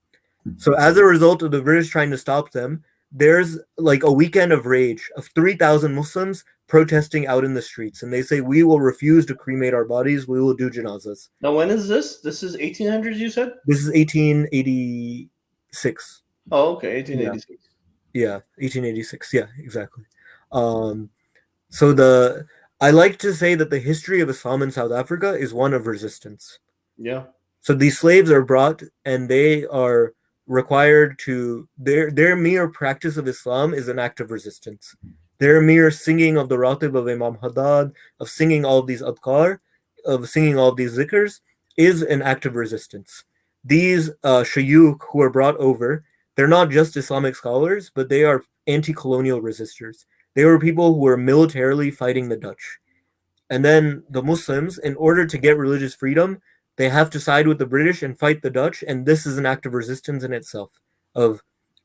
So as a result of the British trying to stop them, there's like a weekend of rage of 3,000 Muslims protesting out in the streets, and they say we will refuse to cremate our bodies. We will do janazas. Now, when is this? This is 1800s, you said? This is 1886. Oh, okay, Yeah, 1886. yeah, 1886. Yeah, exactly. Um, so I like to say that the history of Islam in South Africa is one of resistance. Yeah. So these slaves are brought and they are required to their mere practice of Islam is an act of resistance. Their mere singing of the Ratib of Imam Haddad, of singing all of these adkar, of singing all of these zikrs, is an act of resistance. These shayukh who are brought over, they're not just Islamic scholars, but they are anti-colonial resistors. They were people who were militarily fighting the Dutch. And then the Muslims, in order to get religious freedom, they have to side with the British and fight the Dutch, and this is an act of resistance in itself, of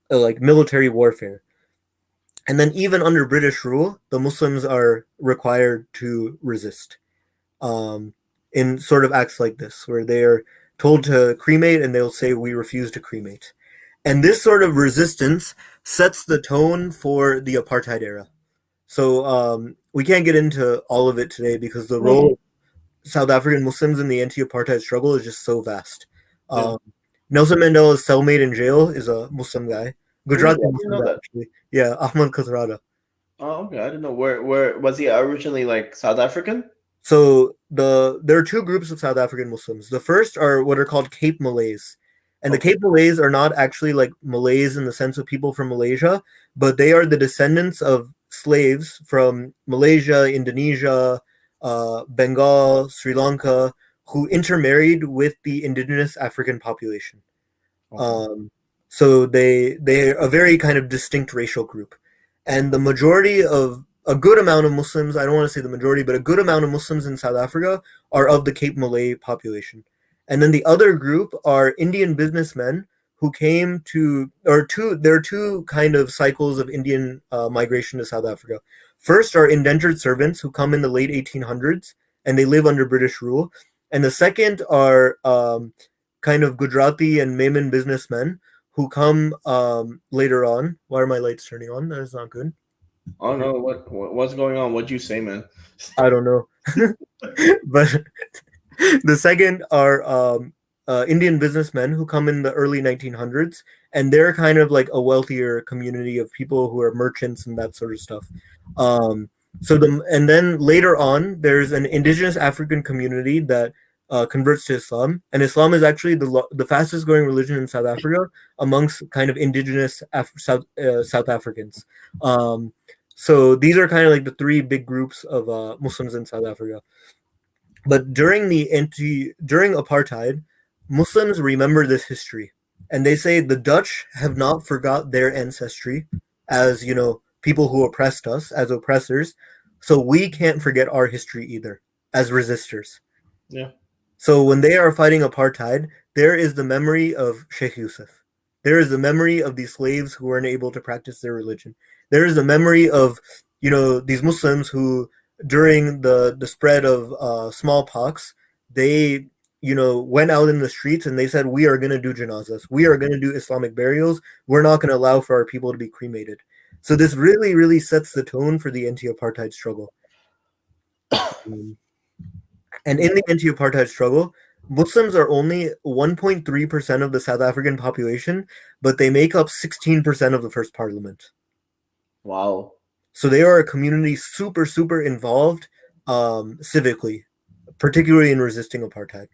like military warfare. And then even under British rule, the Muslims are required to resist in sort of acts like this, where they are told to cremate and they'll say, we refuse to cremate. And this sort of resistance sets the tone for the apartheid era. So we can't get into all of it today because the role of South African Muslims in the anti-apartheid struggle is just so vast. Yeah. Nelson Mandela's cellmate in jail is a Muslim guy. Really? Gujarati I didn't Muslim know guy, that. actually. Yeah, Ahmad Kathrada. Oh, okay. I didn't know. Where was he originally, like South African? So there are two groups of South African Muslims. The first are what are called Cape Malays. And the Okay. Cape Malays are not actually like Malays in the sense of people from Malaysia, but they are the descendants of slaves from Malaysia, Indonesia, Bengal, Sri Lanka, who intermarried with the indigenous African population. Okay. Um, so they're a very kind of distinct racial group, and the majority of a good amount of Muslims, I don't want to say the majority, but a good amount of Muslims in South Africa are of the Cape Malay population. And then the other group are Indian businessmen who came to, or two, there are two kind of cycles of Indian migration to South Africa. First are indentured servants who come in the late 1800s and they live under British rule. And the second are kind of Gujarati and Memon businessmen who come later on. Why are my lights turning on? That is not good. Oh Okay. no, what's going on? What'd you say, man? I don't know. But the second are Indian businessmen who come in the early 1900s, and they're kind of like a wealthier community of people who are merchants and that sort of stuff. Um, and then later on, there's an indigenous African community that converts to Islam, and Islam is actually the fastest growing religion in South Africa amongst kind of indigenous South Africans. Um, so these are kind of like the three big groups of Muslims in South Africa. But during apartheid, Muslims remember this history, and they say the Dutch have not forgot their ancestry as people who oppressed us as oppressors, so we can't forget our history either as resistors. Yeah. So when they are fighting apartheid, there is the memory of Sheikh Yusuf. There is the memory of these slaves who weren't able to practice their religion. There is the memory of these Muslims who during the spread of smallpox, they went out in the streets and they said, we are going to do janazas, we are going to do Islamic burials, we're not going to allow for our people to be cremated. So this really really sets the tone for the anti-apartheid struggle. And in the anti-apartheid struggle, Muslims are only 1.3% of the South African population, but they make up 16% of the first parliament. Wow. So they are a community super involved civically, particularly in resisting apartheid.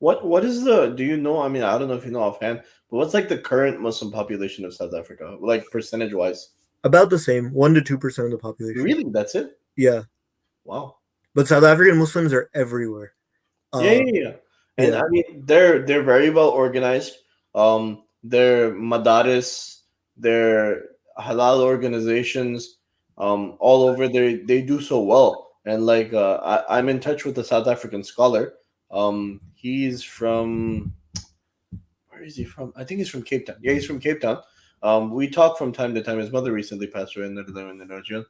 What is the? Do you know? I mean, I don't know if you know offhand, but what's like the current Muslim population of South Africa, like percentage wise? About the same, 1 to 2% of the population. Really, that's it. Yeah, Wow. but South African Muslims are everywhere. Yeah, Uh, yeah, yeah. And yeah. I mean, they're very well organized. Their madaris, their halal organizations, all over. They do so well. And like, I'm in touch with a South African scholar. He's from, where is he from? I think he's from Cape Town. Yeah, he's from Cape Town. We talk from time to time. His mother recently passed away in the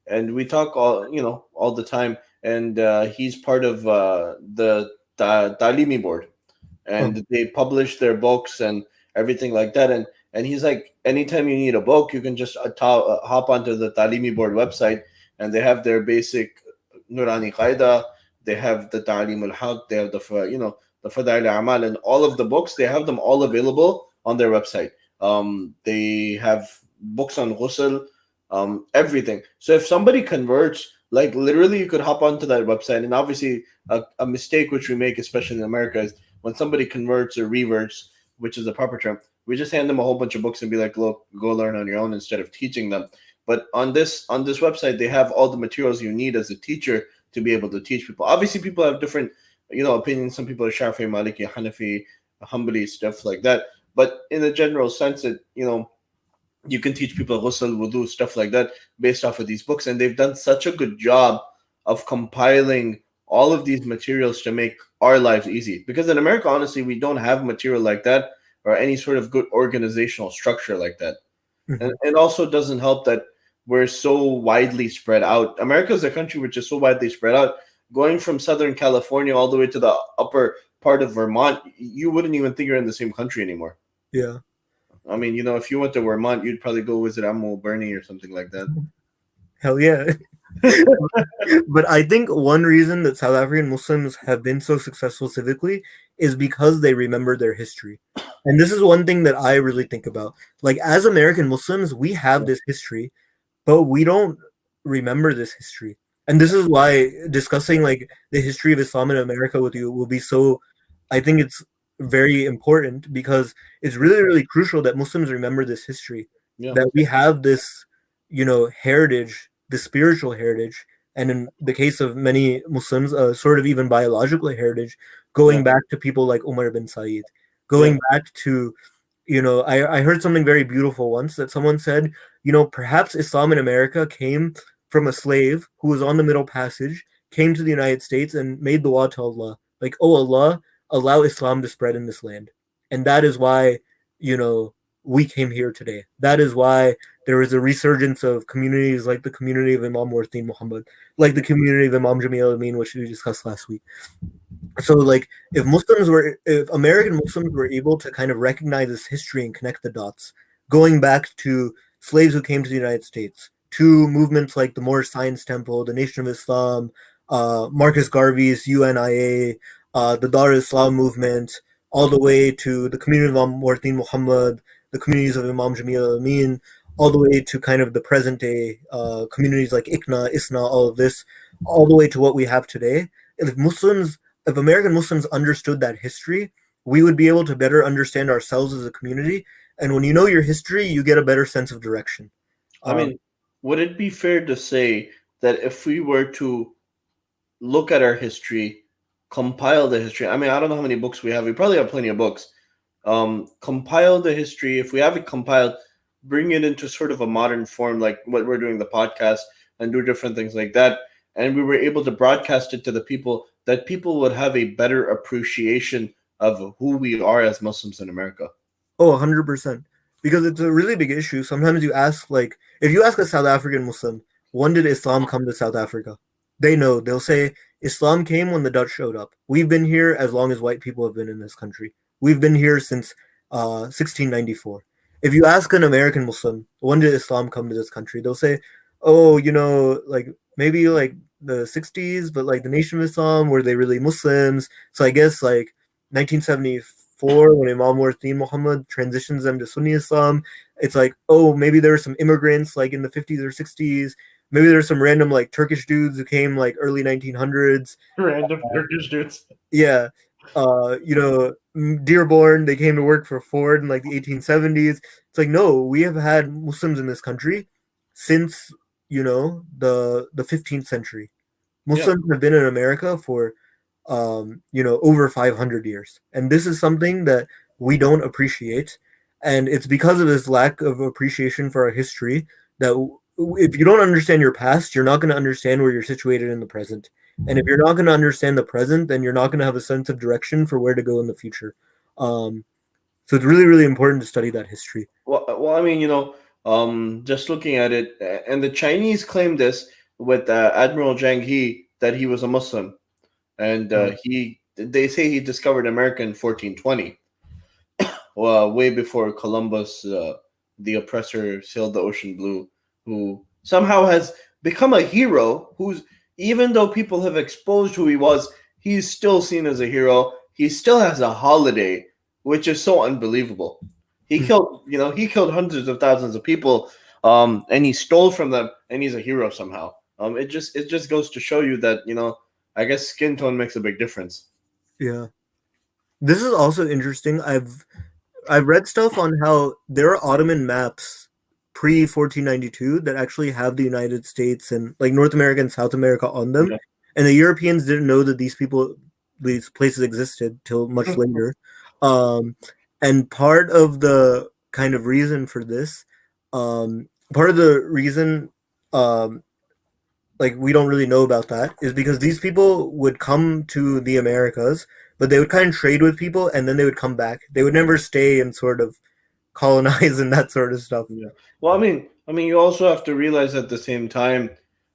and we talk all the time. And he's part of the Talimi board, Oh, and they publish their books and everything like that. And he's like, anytime you need a book, you can just hop onto the Talimi board website, and they have their basic Nurani Qaida, they have the Ta'lim al Haq, they have the Fadail Amal, and all of the books. They have them all available on their website. They have books on ghusl, everything. So if somebody converts, like literally, you could hop onto that website, and obviously, a mistake which we make, especially in America, is when somebody converts or reverts, which is the proper term, we just hand them a whole bunch of books and be like, look, go learn on your own instead of teaching them. But on this website, they have all the materials you need as a teacher to be able to teach people. Obviously, people have different, opinions. Some people are Shafi, Maliki, Hanafi, Hanbali, stuff like that. But in a general sense, you can teach people ghusl, wudu, stuff like that based off of these books. And they've done such a good job of compiling all of these materials to make our lives easy. Because in America, honestly, we don't have material like that or any sort of good organizational structure like that. And mhm. it also doesn't help that we're so widely spread out. America is a country which is so widely spread out. Going from Southern California all the way to the upper part of Vermont, you wouldn't even think you're in the same country anymore. Yeah. I mean, if you went to Vermont, you'd probably go visit Amo Bernie or something like that. Hell yeah. But I think one reason that South African Muslims have been so successful civically is because they remember their history. And this is one thing that I really think about. Like, as American Muslims, we have this history, but we don't remember this history. And this is why discussing like the history of Islam in America with you will be so, I think it's very important because it's really, really crucial that Muslims remember this history, Yeah, that we have this, heritage, the spiritual heritage, and in the case of many Muslims, sort of even biological heritage, yeah, going back to people like Umar bin Said, yeah. going back to, I heard something very beautiful once that someone said, perhaps Islam in America came from a slave who was on the Middle Passage, came to the United States and made dua to Allah, like, oh Allah, allow Islam to spread in this land. And that is why, we came here today. That is why there is a resurgence of communities like the community of Imam Warthin Muhammad, like the community of Imam Jamil Amin, which we discussed last week. So like if American Muslims were able to kind of recognize this history and connect the dots, going back to slaves who came to the United States, to movements like the Moorish Science Temple, the Nation of Islam, Marcus Garvey's UNIA, the Dar Islam movement, all the way to the community of Imam Warthin Muhammad, the communities of Imam Jamil Amin, all the way to kind of the present day communities like ICNA, ISNA, all of this, all the way to what we have today. If American Muslims understood that history, we would be able to better understand ourselves as a community. And when you know your history, you get a better sense of direction. I Um, mean, would it be fair to say that if we were to look at our history, compile the history? I mean, I don't know how many books we have. We probably have plenty of books. Compile the history. If we have it compiled, bring it into sort of a modern form, like what we're doing the podcast, and do different things like that. And we were able to broadcast it to the people, that people would have a better appreciation of who we are as Muslims in America. Oh, 100%. Because it's a really big issue. Sometimes you ask, like, if you ask a South African Muslim, when did Islam come to South Africa? They know. They'll say, Islam came when the Dutch showed up. We've been here as long as white people have been in this country. We've been here since 1694. If you ask an American Muslim, when did Islam come to this country? They'll say, oh, like maybe like the 60s, but like the Nation of Islam, were they really Muslims? So I guess like 1974 when Imam Warthin Muhammad transitions them to Sunni Islam. It's like, oh, maybe there were some immigrants like in the 50s or 60s. Maybe there's some random like Turkish dudes who came like early 1900s. Random Turkish dudes. Yeah. Dearborn, they came to work for Ford in like the 1870s. It's like, no, we have had Muslims in this country since, the 15th century. Yeah. Muslims have been in America for, over 500 years. And this is something that we don't appreciate. And it's because of this lack of appreciation for our history that if you don't understand your past, you're not going to understand where you're situated in the present. And if you're not going to understand the present, then you're not going to have a sense of direction for where to go in the future. Um, so it's really, really important to study that history. Well, I mean, just looking at it, and the Chinese claim this with Admiral Zhang He that he was a Muslim, and they say he discovered America in 1420, well, way before Columbus, the oppressor, sailed the ocean blue, who somehow has become a hero. Who's, even though people have exposed who he was, he's still seen as a hero. He still has a holiday, which is so unbelievable. He killed hundreds of thousands of people, and he stole from them, and he's a hero somehow. It just goes to show you that I guess skin tone makes a big difference. Yeah. This is also interesting. I've read stuff on how there are Ottoman maps pre 1492 that actually have the United States and like North America and South America on them, Yeah. and the Europeans didn't know that these places existed till much later. Um, and part of the kind of reason for this, part of the reason, um, like we don't really know about that, is because these people would come to the Americas, but they would kind of trade with people and then they would come back. They would never stay and sort of colonize and that sort of stuff. Yeah. Well, I mean, you also have to realize at the same time,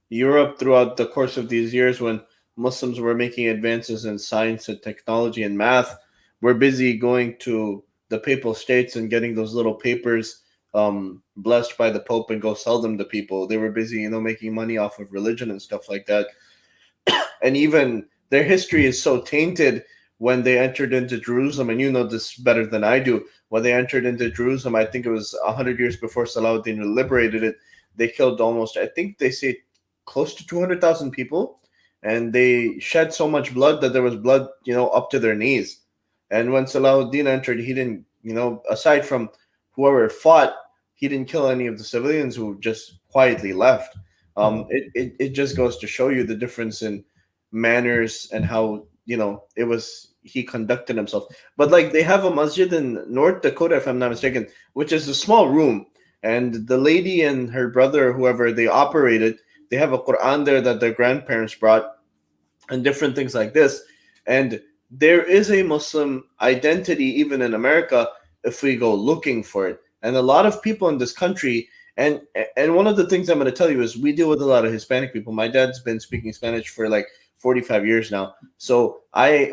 Europe throughout the course of these years, when Muslims were making advances in science and technology and math, were busy going to the Papal States and getting those little papers blessed by the Pope and go sell them to people. They were busy, making money off of religion and stuff like that. And even their history is so tainted when they entered into Jerusalem, and you know this better than I do. When they entered into Jerusalem, I think it was 100 years before Salahuddin liberated it. They killed almost, I think they say, close to 200,000 people, and they shed so much blood that there was blood, up to their knees. And when Salahuddin entered, he didn't, aside from whoever fought, he didn't kill any of the civilians who just quietly left. It just goes to show you the difference in manners and how it was he conducted himself. But like they have a masjid in North Dakota, if I'm not mistaken, which is a small room, and the lady and her brother, whoever they operated, they have a Quran there that their grandparents brought, and different things like this. And there is a Muslim identity even in America if we go looking for it. And a lot of people in this country, and one of the things I'm going to tell you is we deal with a lot of Hispanic people. My dad's been speaking Spanish for like 45 years now. So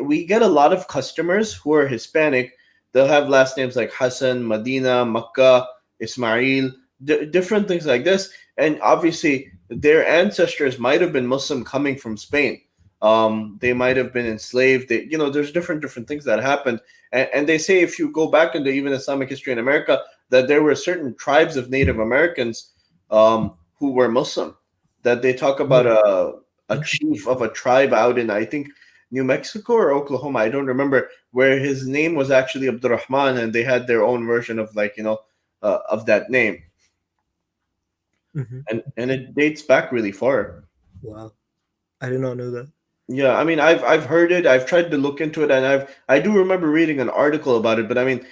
we get a lot of customers who are Hispanic. They'll have last names like Hassan, Medina, Makkah, Ismail, different things like this. And obviously their ancestors might have been Muslim coming from Spain. They might have been enslaved. There's different things that happened. And they say if you go back into even Islamic history in America, that there were certain tribes of Native Americans who were Muslim. That they talk about a chief of a tribe out in, I think, New Mexico or Oklahoma, I don't remember, where his name was actually Abdurrahman, and they had their own version of of that name. Mm-hmm. And it dates back really far. Wow, I did not know that. Yeah, I mean, I've heard it. I've tried to look into it, and I do remember reading an article about it. But I mean,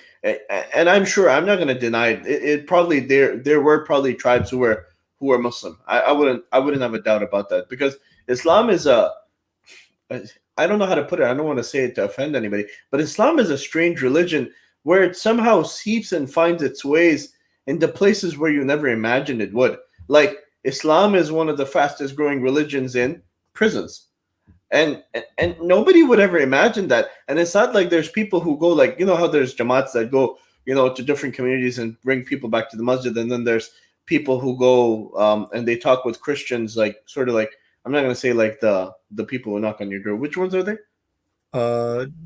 and I'm sure I'm not going to deny it. It probably there were probably tribes who were Muslim. I wouldn't have a doubt about that, because Islam is I don't know how to put it. I don't want to say it to offend anybody, but Islam is a strange religion where it somehow seeps and finds its ways into places where you never imagined it would. Like Islam is one of the fastest growing religions in prisons. And nobody would ever imagine that. And it's not like there's people who go, like, how there's jamaats that go, to different communities and bring people back to the masjid, and then there's people who go and they talk with Christians, like sort of like, I'm not gonna say like the people who knock on your door. Which ones are they?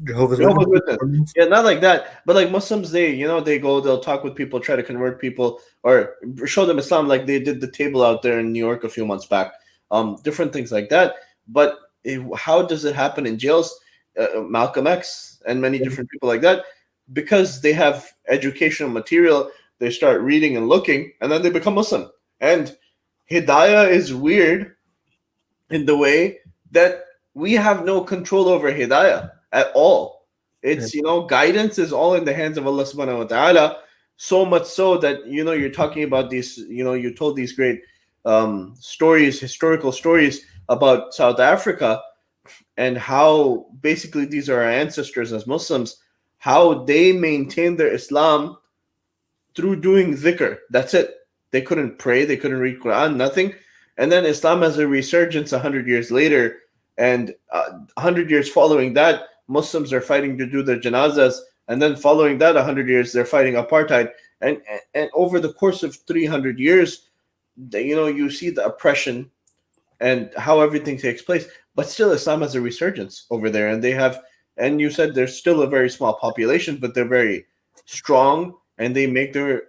Jehovah's Witness. Yeah, not like that, but like Muslims, they go, they'll talk with people, try to convert people, or show them Islam, like they did the table out there in New York a few months back. Different things like that. But how does it happen in jails? Malcolm X Christians and many different people like that, because they have educational material, they start reading and looking, and then they become Muslim. And Hidayah is weird in the way that we have no control over Hidayah at all. Yeah. It's, guidance is all in the hands of Allah subhanahu wa ta'ala. So much so that, you're talking about these, you told these great stories, historical stories about South Africa, and how basically these are our ancestors as Muslims, how they maintained their Islam through doing dhikr. That's it. They couldn't pray, they couldn't read Quran, nothing. And then Islam has a resurgence 100 years later, and 100 years following that, Muslims are fighting to do their janazas, and then following that 100 years, they're fighting apartheid. And over the course of 300 years, you see the oppression and how everything takes place. But still, Islam has a resurgence over there, and they have. And you said there's still a very small population, but they're very strong, and they make their,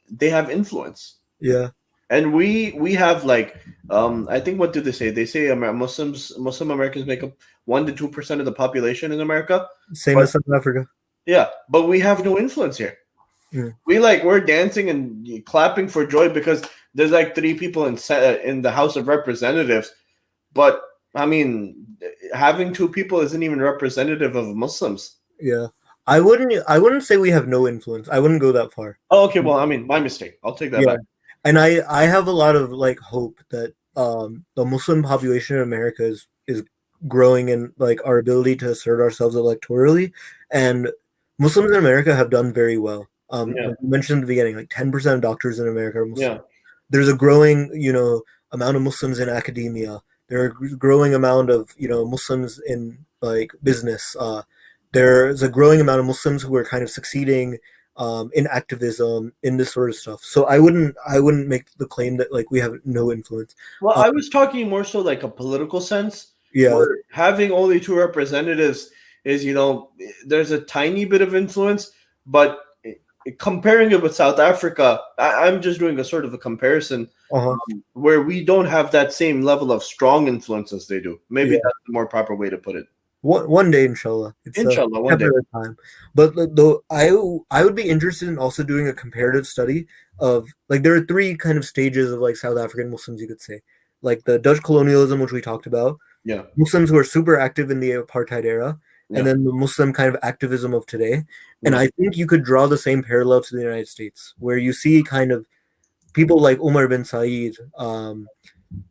they have influence. Yeah. And we have like, I think, what do they say? They say Muslim Americans make up 1 to 2% of the population in America. Same as South Africa. Yeah, but we have no influence here. Yeah. We're dancing and clapping for joy because there's like 3 people in the House of Representatives, but I mean, having 2 people isn't even representative of Muslims. Yeah, I wouldn't say we have no influence. I wouldn't go that far. Oh, okay. Well, I mean, my mistake. I'll take that back. And I have a lot of like hope that the Muslim population in America is growing in like our ability to assert ourselves electorally, and Muslims in America have done very well. Like you mentioned in the beginning, like 10% of doctors in America are Muslim. Yeah. There's a growing, amount of Muslims in academia. There are a growing amount of, Muslims in like business. There's a growing amount of Muslims who are kind of succeeding in activism, in this sort of stuff. So I wouldn't make the claim that like we have no influence. Well, I was talking more so like a political sense. Yeah. Where having only 2 representatives is, there's a tiny bit of influence, but comparing it with South Africa, I'm just doing a sort of a comparison where we don't have that same level of strong influence as they do. Maybe that's the more proper way to put it. One day, inshallah. Inshallah, one day. Time. But though I would be interested in also doing a comparative study of like there are 3 kind of stages of like South African Muslims, you could say, like the Dutch colonialism, which we talked about. Yeah. Muslims who are super active in the apartheid era, and then the Muslim kind of activism of today. And I think you could draw the same parallel to the United States, where you see kind of people like Umar bin Said,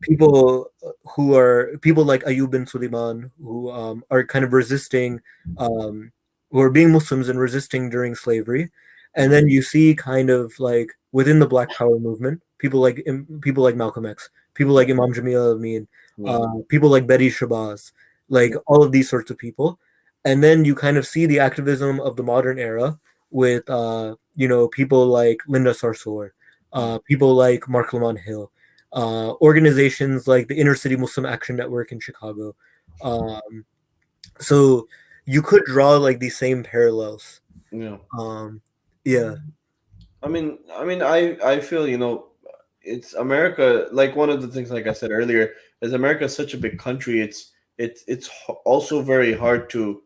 people like Ayub bin Suleiman, who are kind of resisting, who are being Muslims and resisting during slavery. And then you see kind of like within the Black Power movement, people like Malcolm X, people like Imam Jamil Amin, people like Betty Shabazz, like all of these sorts of people. And then you kind of see the activism of the modern era with, people like Linda Sarsour, people like Mark Lamont Hill, organizations like the Inner City Muslim Action Network in Chicago. So you could draw like these same parallels. Yeah. Yeah. I mean, I feel, it's America. Like one of the things, like I said earlier, is America is such a big country. It's also very hard to,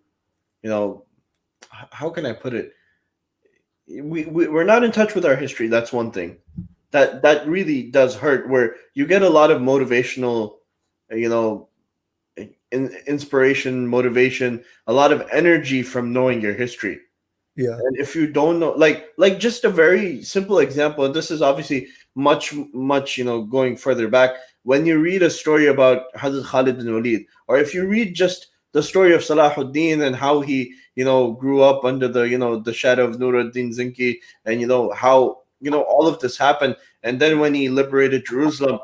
how can I put it? We're not in touch with our history. That's one thing that really does hurt, where you get a lot of motivational, inspiration, motivation, a lot of energy from knowing your history. Yeah. And if you don't know, like just a very simple example, and this is obviously much, going further back. When you read a story about Hazrat Khalid bin Walid, or if you read just the story of Salahuddin and how he, grew up under the, the shadow of Nuruddin Zinki, and how, all of this happened, and then when he liberated Jerusalem,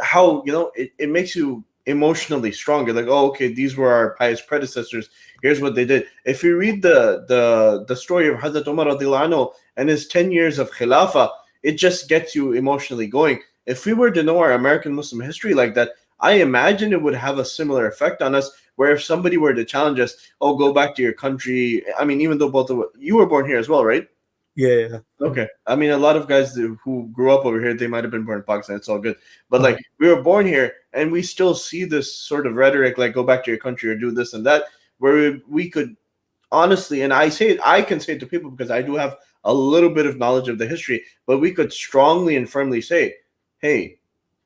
how, it makes you emotionally stronger. Like, oh, okay, these were our pious predecessors. Here's what they did. If you read the story of Hazrat Umar radiallahu anhu and his 10 years of Khilafah, it just gets you emotionally going. If we were to know our American Muslim history like that, I imagine it would have a similar effect on us, where if somebody were to challenge us, oh, go back to your country. I mean, even though both of you were born here as well, right? Yeah. Okay. I mean, a lot of guys who grew up over here, they might have been born in Pakistan. It's all good. But like, we were born here, and we still see this sort of rhetoric, like, go back to your country or do this and that. where we could honestly, and I can say it to people because I do have a little bit of knowledge of the history, but we could strongly and firmly say, hey,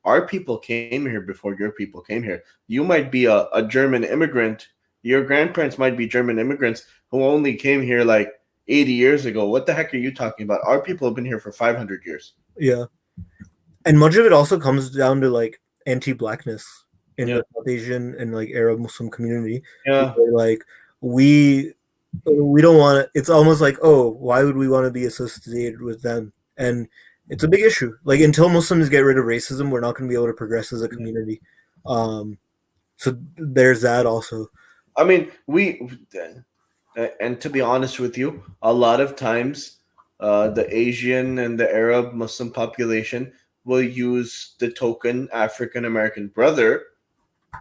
our people came here before your people came here. You might be a German immigrant. Your grandparents might be German immigrants who only came here like 80 years ago. What the heck are you talking about? Our people have been here for 500 years. Yeah. And much of it also comes down to like anti-blackness in Yeah. the South Asian and like Arab Muslim community. Yeah. Like we don't want to. It's almost like, oh, why would we want to be associated with them? And it's a big issue. Like until Muslims get rid of racism, we're not going to be able to progress as a community. So there's that also. I mean, and to be honest with you, a lot of times the Asian and the Arab Muslim population will use the token African American brother,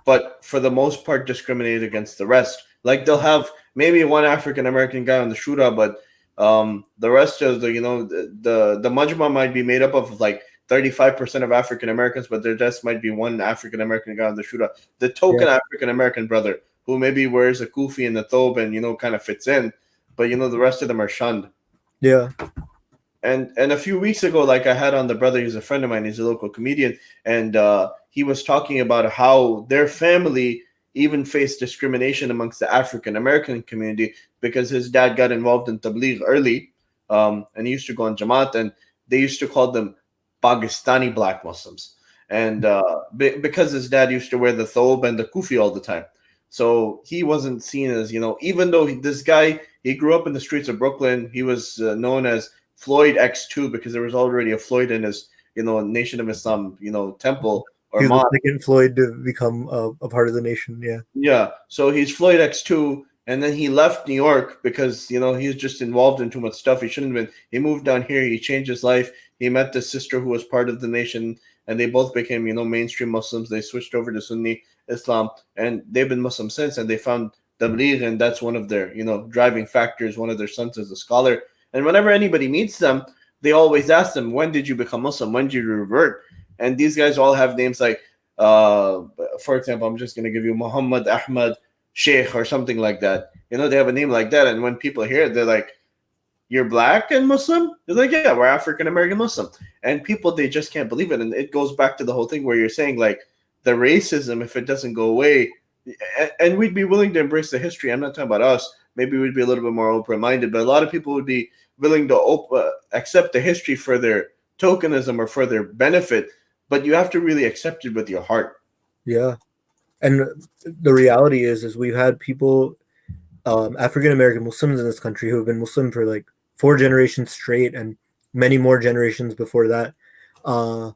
but for the most part discriminate against the rest. Like they'll have maybe one African American guy on the shura, but the rest of the majma might be made up of like 35% of African Americans, but there just might be one African American guy on the shura. The token African American brother who maybe wears a kufi and a thobe and kind of fits in, but the rest of them are shunned. Yeah. And a few weeks ago, like I had on the brother, he's a friend of mine, he's a local comedian, and he was talking about how their family even faced discrimination amongst the African American community because his dad got involved in tabligh early, and he used to go on Jamaat, and they used to call them Pakistani black Muslims, and because his dad used to wear the thobe and the kufi all the time. So he wasn't seen as, even though this guy, he grew up in the streets of Brooklyn, he was known as Floyd X2 because there was already a Floyd in his, Nation of Islam, temple or He's mosque. the second Floyd to become a part of the nation. Yeah. Yeah. So he's Floyd X2, and then he left New York because he's just involved in too much stuff. He shouldn't have been. He moved down here. He changed his life. He met this sister who was part of the nation, and they both became mainstream Muslims. They switched over to Sunni Islam, and they've been Muslim since. And they found tabligh, and that's one of their driving factors. One of their sons is a scholar. And whenever anybody meets them, they always ask them, when did you become Muslim? When did you revert? And these guys all have names like, for example, I'm just going to give you Muhammad Ahmad Sheikh or something like that. They have a name like that. And when people hear it, they're like, you're black and Muslim? They're like, yeah, we're African American Muslim. And people, they just can't believe it. And it goes back to the whole thing where you're saying, like, the racism, if it doesn't go away, and we'd be willing to embrace the history. I'm not talking about us. Maybe we'd be a little bit more open-minded, but a lot of people would be willing to accept the history for their tokenism or for their benefit, but you have to really accept it with your heart. Yeah. And the reality is we've had people, African American Muslims in this country who have been Muslim for like 4 generations straight and many more generations before that. I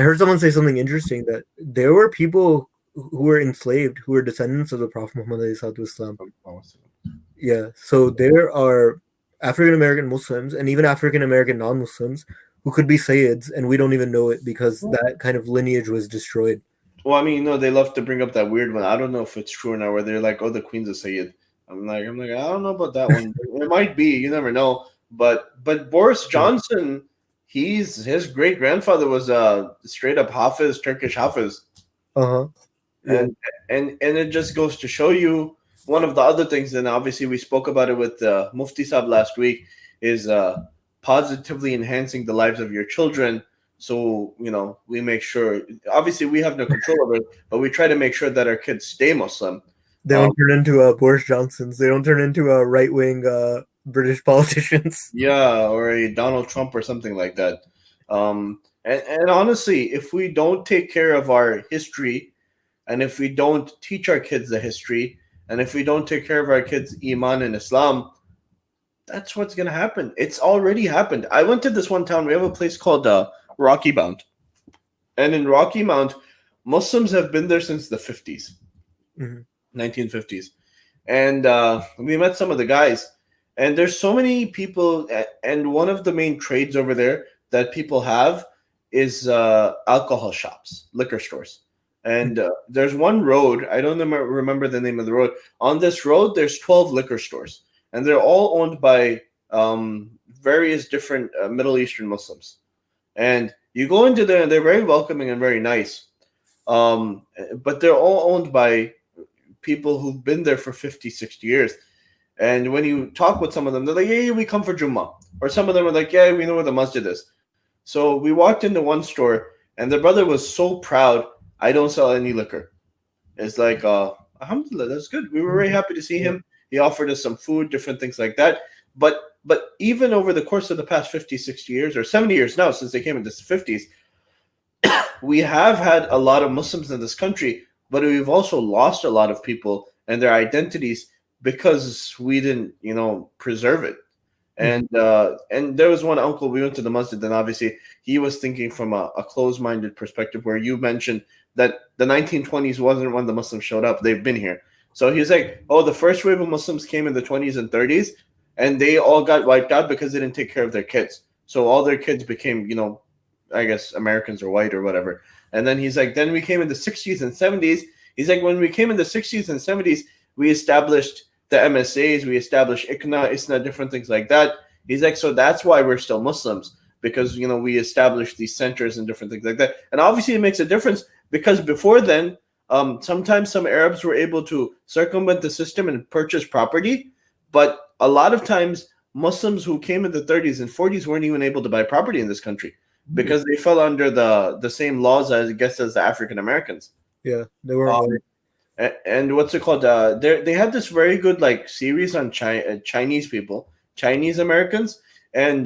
heard someone say something interesting, that there were people who were enslaved who were descendants of the Prophet Muhammad Islam. Yeah. So there are African American Muslims and even African American non-Muslims who could be Sayyids, and we don't even know it because that kind of lineage was destroyed. Well, I mean, they love to bring up that weird one. I don't know if it's true or not, where they're like, oh, the Queen's a Sayyid. I'm like, I don't know about that one. It might be. You never know. But Boris Johnson, his great grandfather was a straight up Hafiz, Turkish Hafiz. Yeah. And it just goes to show you one of the other things. And obviously, we spoke about it with Mufti Saab last week. Is positively enhancing the lives of your children. So, we make sure, obviously we have no control over it, but we try to make sure that our kids stay Muslim. They don't turn into Boris Johnsons. They don't turn into right-wing British politicians. Yeah, or a Donald Trump or something like that. And honestly, if we don't take care of our history, and if we don't teach our kids the history, and if we don't take care of our kids' Iman and Islam, that's what's going to happen. It's already happened. I went to this one town. We have a place called Rocky Mount. And in Rocky Mount, Muslims have been there since the 50s, 1950s. And we met some of the guys. And there's so many people. And one of the main trades over there that people have is alcohol shops, liquor stores. And there's one road. I don't remember the name of the road. On this road, there's 12 liquor stores. And they're all owned by various different Middle Eastern Muslims. And you go into there, and they're very welcoming and very nice. But they're all owned by people who've been there for 50, 60 years. And when you talk with some of them, they're like, yeah, we come for Jummah. Or some of them are like, yeah, we know where the masjid is. So we walked into one store, and the brother was so proud, I don't sell any liquor. It's like, alhamdulillah, that's good. We were very happy to see him. He offered us some food, different things like that. But even over the course of the past 50, 60 years, or 70 years now, since they came in the 50s, we have had a lot of Muslims in this country, but we've also lost a lot of people and their identities because we didn't, preserve it. And there was one uncle, we went to the masjid, and obviously he was thinking from a closed-minded perspective, where you mentioned that the 1920s wasn't when the Muslims showed up. They've been here. So he's like, oh, the first wave of Muslims came in the 20s and 30s, and they all got wiped out because they didn't take care of their kids. So all their kids became, I guess Americans or white or whatever. And then he's like, then we came in the 60s and 70s. He's like, when we came in the 60s and 70s, we established the MSAs, we established ISNA, different things like that. He's like, so that's why we're still Muslims, because, we established these centers and different things like that. And obviously it makes a difference because before then, sometimes some Arabs were able to circumvent the system and purchase property. But a lot of times Muslims who came in the 30s and 40s weren't even able to buy property in this country because they fell under the same laws, I guess, as the African Americans. Yeah, they were. And what's it called? They had this very good series on Chinese people, Chinese Americans, and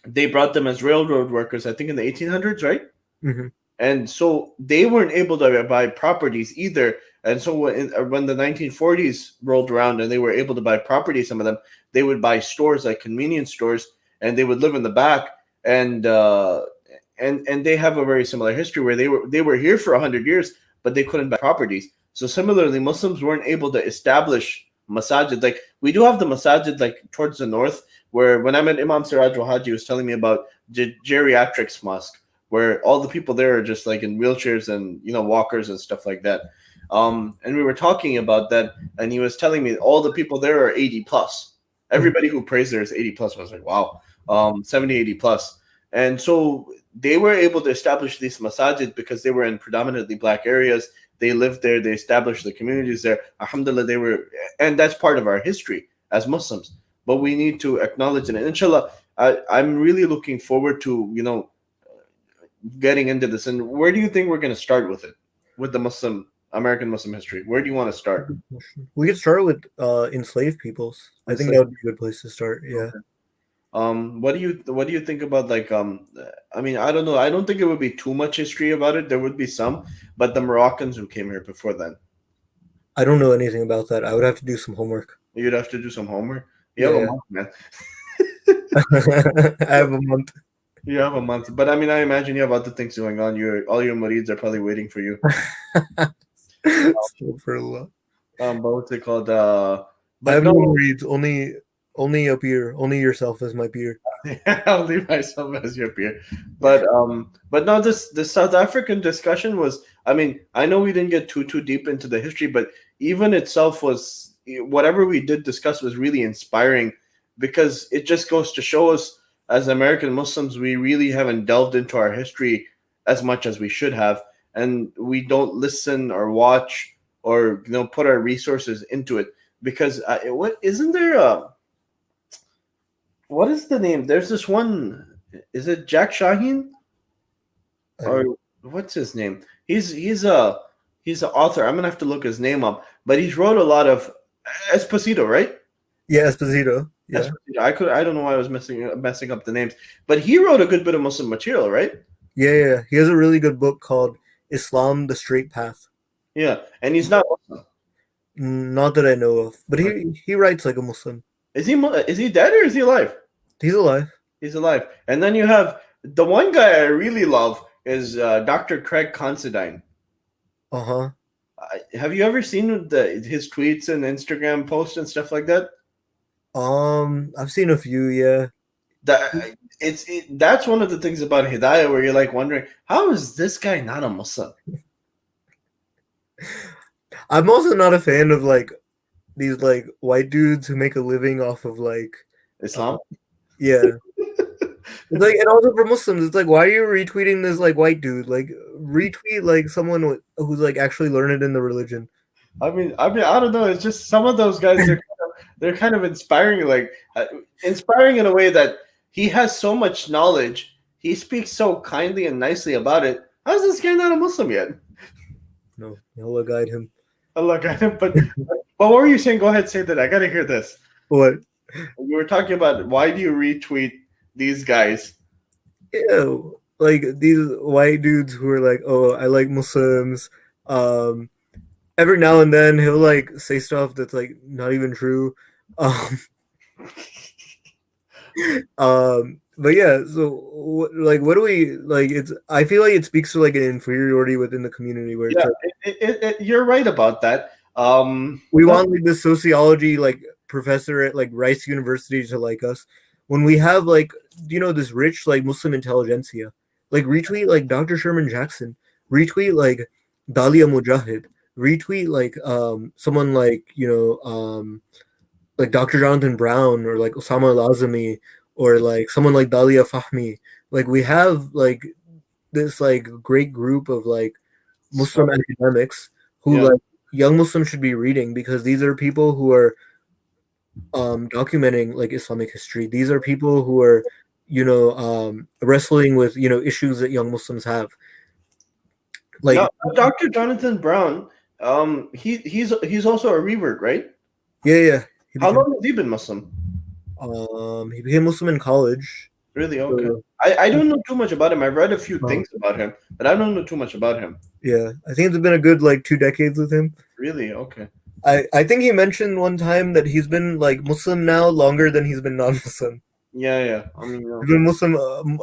they brought them as railroad workers, I think in the 1800s, right? Mm-hmm. And so they weren't able to buy properties either. And so when the 1940s rolled around and they were able to buy property, some of them, they would buy stores like convenience stores, and they would live in the back. And they have a very similar history where they were here for 100 years, but they couldn't buy properties. So similarly, Muslims weren't able to establish masajid. Like we do have the masajid towards the north, where when I met Imam Siraj Haji, he was telling me about geriatrics mosque, where all the people there are just in wheelchairs and walkers and stuff like that. And we were talking about that, and he was telling me all the people there are 80 plus. Everybody who prays there is 80 plus. I was like, wow, 70, 80 plus. And so they were able to establish these masajid because they were in predominantly black areas. They lived there. They established the communities there. Alhamdulillah, and that's part of our history as Muslims. But we need to acknowledge it. And inshallah, I'm really looking forward to, getting into this. And where do you think we're going to start with it? With the American Muslim history? Where do you want to start? We could start with enslaved peoples. I think that would be a good place to start. Yeah. Okay. What do you think about I mean, I don't know. I don't think it would be too much history about it. There would be some, but the Moroccans who came here before then. I don't know anything about that. I would have to do some homework. You'd have to do some homework. You have a month, man. I have a month. You have a month, but I mean, I imagine you have other things going on. All your murids are probably waiting for you. For a lot. But what's it called? I have no murids. Only a peer. Only yourself as my peer. I'll leave myself as your peer. But no, this South African discussion was. I mean, I know we didn't get too deep into the history, but even itself was whatever we did discuss was really inspiring because it just goes to show us as American Muslims we really haven't delved into our history as much as we should have, and we don't listen or watch or put our resources into it because what isn't there what is the name? There's this one. Is it Jack Shaheen? Or what's his name? He's a author. I'm gonna have to look his name up. But he's wrote a lot of Esposito, right? Yeah, Esposito. Yeah. Esposito. I don't know why I was messing up the names. But he wrote a good bit of Muslim material, right? Yeah. He has a really good book called Islam: The Straight Path. Yeah, and he's not Muslim. Not that I know of, but he writes like a Muslim. Is he dead or is he alive? He's alive. He's alive. And then you have the one guy I really love is Dr. Craig Considine. Uh-huh. Have you ever seen his tweets and Instagram posts and stuff like that? I've seen a few, yeah. That's one of the things about Hidayah where you're wondering, how is this guy not a Muslim? I'm also not a fan of these white dudes who make a living off of Islam. Yeah. And also for Muslims, it's why are you retweeting this white dude? Retweet someone who's actually learned in the religion. I don't know. It's just some of those guys. They're kind of inspiring, like inspiring in a way that he has so much knowledge. He speaks so kindly and nicely about it. How's this guy not a Muslim yet? No, Allah guide him. Allah guide him. But what were you saying? Go ahead, say that. I gotta hear this. What? We were talking about why do you retweet these guys? Ew. Like these white dudes who are like, oh, I like Muslims. Every now and then he'll like say stuff that's like not even true. Um, but yeah, so like, what do we like? It's I feel like it speaks to like an inferiority within the community where Yeah, it's like, you're right about that. we No, want like this sociology like professor at like Rice University to like us when we have like this rich like Muslim intelligentsia. Like retweet like Dr. Sherman Jackson, retweet like Dalia Mujahid, retweet like someone like Dr. Jonathan Brown or like Osama Al-Azami or like someone like Dalia Fahmi. Like we have like this like great group of like Muslim so, academics who yeah. like young Muslims should be reading because these are people who are documenting like Islamic history. These are people who are wrestling with issues that young Muslims have. Like Now, Dr. Jonathan Brown, he's also a revert, right? yeah, How long has he been Muslim? he became Muslim in college. Really? Okay. So, I don't know too much about him. I've read a few things about him, but I don't know too much about him. yeah, I think it's been a good like 2 decades with him. Really? Okay. I think he mentioned one time that he's been like Muslim now longer than he's been non-Muslim. Yeah. I mean, He's been Muslim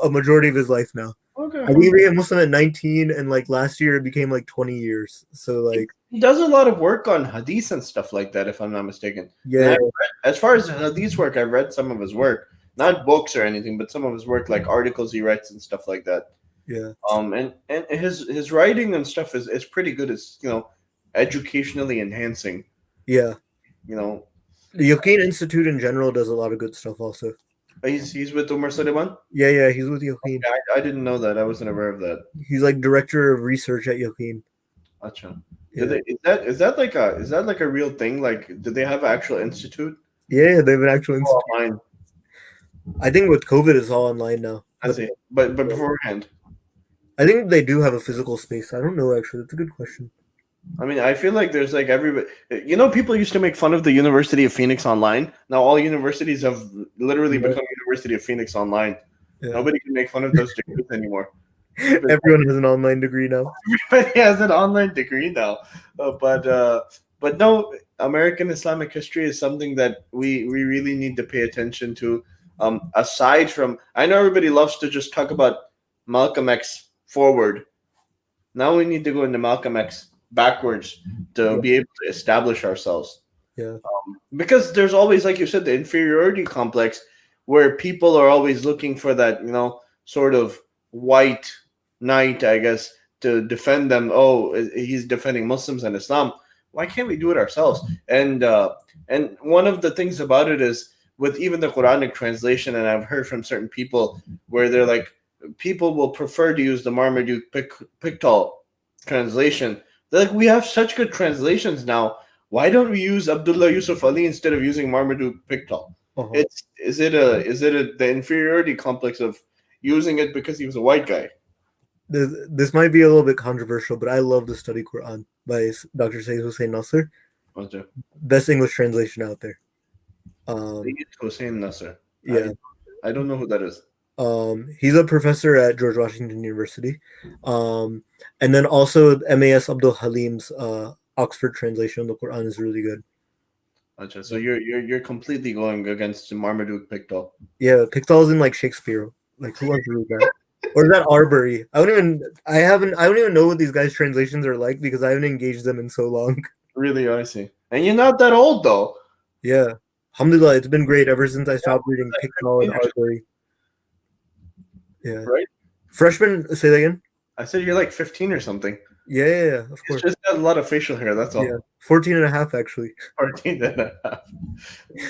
a majority of his life now. okay. I think he became Muslim at 19, and like last year it became like 20 years. So like He does a lot of work on hadith and stuff like that, if I'm not mistaken. yeah, As far as hadith work, I've read some of his work, not books or anything, but some of his work, like articles he writes and stuff like that. yeah, And his writing and stuff is pretty good. It's educationally enhancing. yeah. You know, The Yaqeen Institute in general does a lot of good stuff also. he's with Umar Suleiman. Yeah, he's with Yaqeen. Okay, I didn't know that. I wasn't aware of that. He's like director of research at Yaqeen. Acha. Yeah. Is that like a real thing? Like, do they have an actual institute? Yeah, they have an actual institute. Online. I think with COVID it's all online now. I see. But beforehand, I think they do have a physical space. I don't know actually. That's a good question. I mean, I feel like there's like everybody. People used to make fun of the University of Phoenix online. Now all universities have literally become University of Phoenix online. Yeah. Nobody can make fun of those degrees anymore. Everyone has an online degree now. Everybody has an online degree now. But no, American Islamic history is something that we really need to pay attention to. Aside from, I know everybody loves to just talk about Malcolm X forward. Now we need to go into Malcolm X backwards to be able to establish ourselves. Yeah. Because there's always, like you said, the inferiority complex where people are always looking for that, sort of white knight, I guess, to defend them. Oh, he's defending Muslims and Islam. Why can't we do it ourselves? And one of the things about it is with even the Quranic translation, and I've heard from certain people where they're like, people will prefer to use the Marmaduke Pickthall translation. They're like, we have such good translations now. Why don't we use Abdullah Yusuf Ali instead of using Marmaduke Pickthall? Uh-huh. Is it the inferiority complex of using it because he was a white guy? This might be a little bit controversial, but I love the Study Quran by Dr. Sayyid Hussein Nasser. Okay. Best English translation out there. Hussein Nasser. Yeah. I don't know who that is. He's a professor at George Washington University. And then also MAS Abdul Halim's Oxford translation of the Quran is really good. Achha, so you're completely going against Marmaduke Pickthall. Yeah, Pickthall's in like Shakespeare. Like who wants to read that? Or is that Arbery? I don't even know what these guys' translations are like because I haven't engaged them in so long. Really, I see. And you're not that old though. Yeah. Alhamdulillah, it's been great ever since I stopped reading Pickthall and Arbery. Yeah. Right? Freshman, say that again? I said you're like 15 or something. Yeah, of course. It's just got a lot of facial hair, that's all. Yeah. 14 and a half, actually. 14 and a half.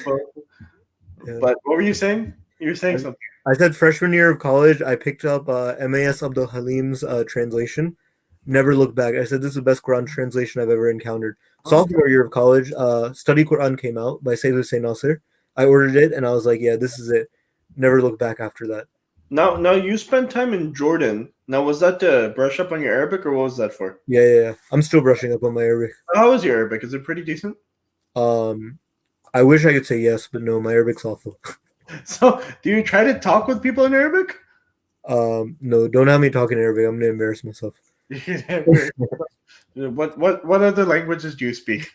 But what were you saying? You were saying something. I said freshman year of college, I picked up MAS Abdul Halim's translation. Never looked back. I said this is the best Quran translation I've ever encountered. sophomore year of college, Study Quran came out by Sayyid Hussein Nasir. I ordered it and I was like, yeah, this is it. Never looked back after that. Now you spent time in Jordan. Now, was that to brush up on your Arabic, or what was that for? Yeah. I'm still brushing up on my Arabic. How was your Arabic? Is it pretty decent? I wish I could say yes, but no, my Arabic's awful. So, do you try to talk with people in Arabic? No, don't have me talking Arabic. I'm gonna embarrass myself. What other languages do you speak?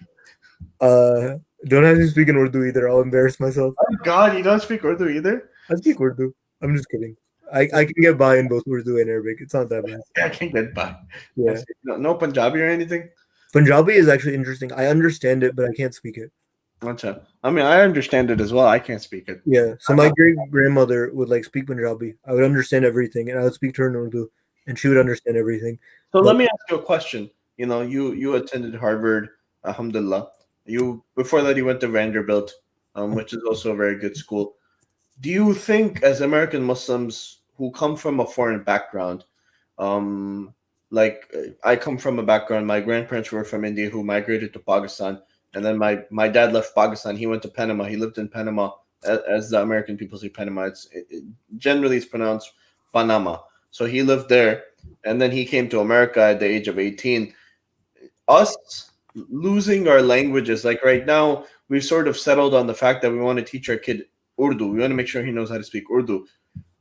Don't have to speak in Urdu either. I'll embarrass myself. Oh God, you don't speak Urdu either? I speak Urdu. I'm just kidding. I can get by in both Urdu and Arabic. It's not that bad. Yeah, I can get by. Yeah. No Punjabi or anything? Punjabi is actually interesting. I understand it, but I can't speak it. Gotcha. I mean, I understand it as well. I can't speak it. Yeah. So my great grandmother would like speak Punjabi. I would understand everything, and I would speak to her in Urdu, and she would understand everything. So let me ask you a question. You attended Harvard, alhamdulillah. Before that you went to Vanderbilt, which is also a very good school. Do you think, as American Muslims who come from a foreign background, like I come from a background, my grandparents were from India who migrated to Pakistan, and then my dad left Pakistan. He went to Panama. He lived in Panama, as the American people say Panama. Generally it's pronounced Panama. So he lived there, and then he came to America at the age of 18. Us losing our languages, like right now, we've sort of settled on the fact that we want to teach our kid Urdu. We want to make sure he knows how to speak Urdu.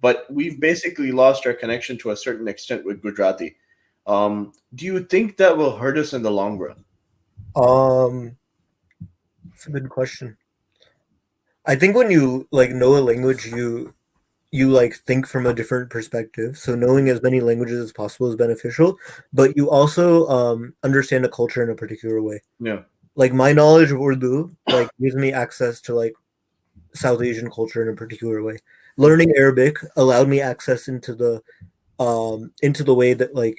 But we've basically lost our connection to a certain extent with Gujarati. Do you think that will hurt us in the long run? That's a good question. I think when you like know a language, you like think from a different perspective. So knowing as many languages as possible is beneficial, but you also understand a culture in a particular way. Yeah. Like my knowledge of Urdu like gives me access to like South Asian culture in a particular way. Learning Arabic allowed me access into the way that like,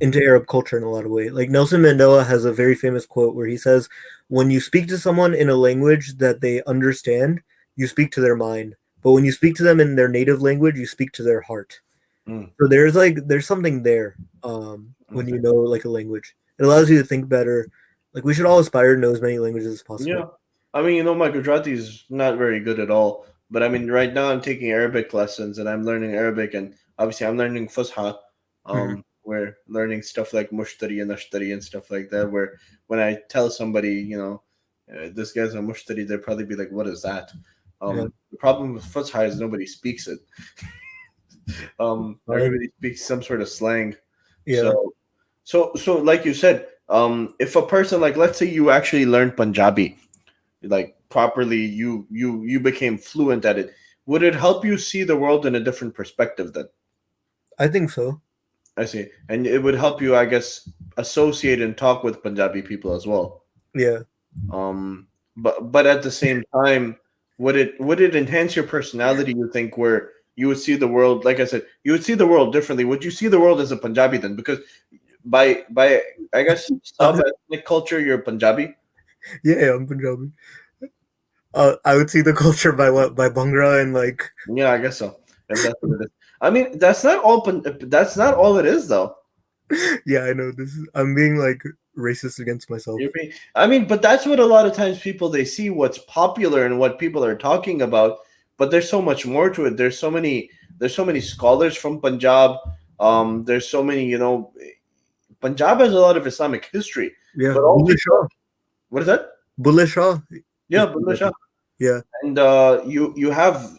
into Arab culture in a lot of ways. Like Nelson Mandela has a very famous quote where he says, when you speak to someone in a language that they understand, you speak to their mind. But when you speak to them in their native language, you speak to their heart. So there's something there when you know like a language. It allows you to think better. Like we should all aspire to know as many languages as possible. Yeah. I mean, my Gujarati is not very good at all. But I mean, right now I'm taking Arabic lessons and I'm learning Arabic, and obviously I'm learning Fusha. We're learning stuff like Mushtari and Ashtari and stuff like that, where when I tell somebody, this guy's a Mushtari, they'll probably be like, what is that? The problem with Fusha is nobody speaks it. Everybody speaks some sort of slang. Yeah. So like you said, if a person, like, let's say you actually learned Punjabi, like properly, you became fluent at it, would it help you see the world in a different perspective then? I think so. I see. And it would help you, I guess, associate and talk with Punjabi people as well. Yeah. But at the same time, would it enhance your personality, you think, where you would see the world, like I said, you would see the world differently? Would you see the world as a Punjabi then? Because by I guess sub-ethnic culture, you're Punjabi? Yeah, I'm Punjabi. I would see the culture by what? By Bhangra and like. Yeah, I guess so. If that's what it is. I mean, that's not all it is, though. Yeah, I know. I'm being like racist against myself. I mean, but that's what a lot of times they see what's popular and what people are talking about. But there's so much more to it. There's so many scholars from Punjab. There's so many, Punjab has a lot of Islamic history. Yeah. But also, what is that? Bulleh Shah. Yeah, Bulleh Shah. Yeah. And you have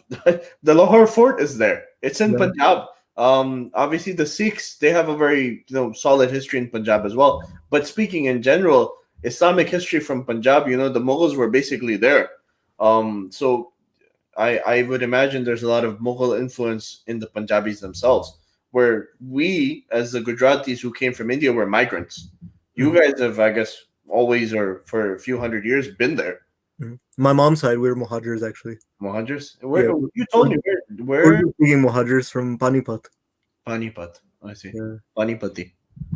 the Lahore Fort is there. It's in Punjab. Obviously the Sikhs, they have a very solid history in Punjab as well. But speaking in general, Islamic history from Punjab, the Mughals were basically there. So I would imagine there's a lot of Mughal influence in the Punjabis themselves, where we, as the Gujaratis who came from India, were migrants. You guys have, I guess, always or for a few hundred years been there. My mom's side, we're Muhajirs actually. Muhajirs? You told me where? We're speaking Muhajirs from Panipat. Panipat, I see. Yeah. Panipati.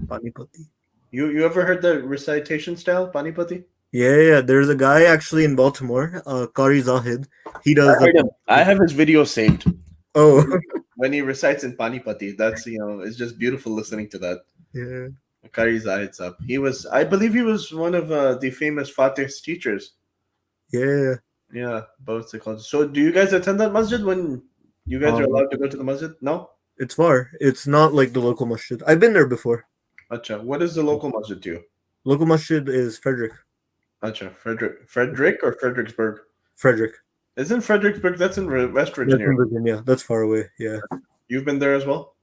Panipati. You ever heard the recitation style, Panipati? Yeah. There's a guy actually in Baltimore, Qari Zahid. He does. I have his video saved. Oh. When he recites in Panipati, that's it's just beautiful listening to that. Yeah. Qari Zahid's up. He was, I believe, he was one of the famous Fatih's teachers. Yeah. Yeah, both the called. So, do you guys attend that masjid when you guys are Um, allowed to go to the masjid? No. it's far. It's not like the local masjid. I've been there before. Acha, what is the local masjid to you? Local masjid is Frederick. Acha, Frederick or Fredericksburg? Frederick. Isn't Fredericksburg? That's in West That's Virginia. in Virginia. That's far away. Yeah. You've been there as well.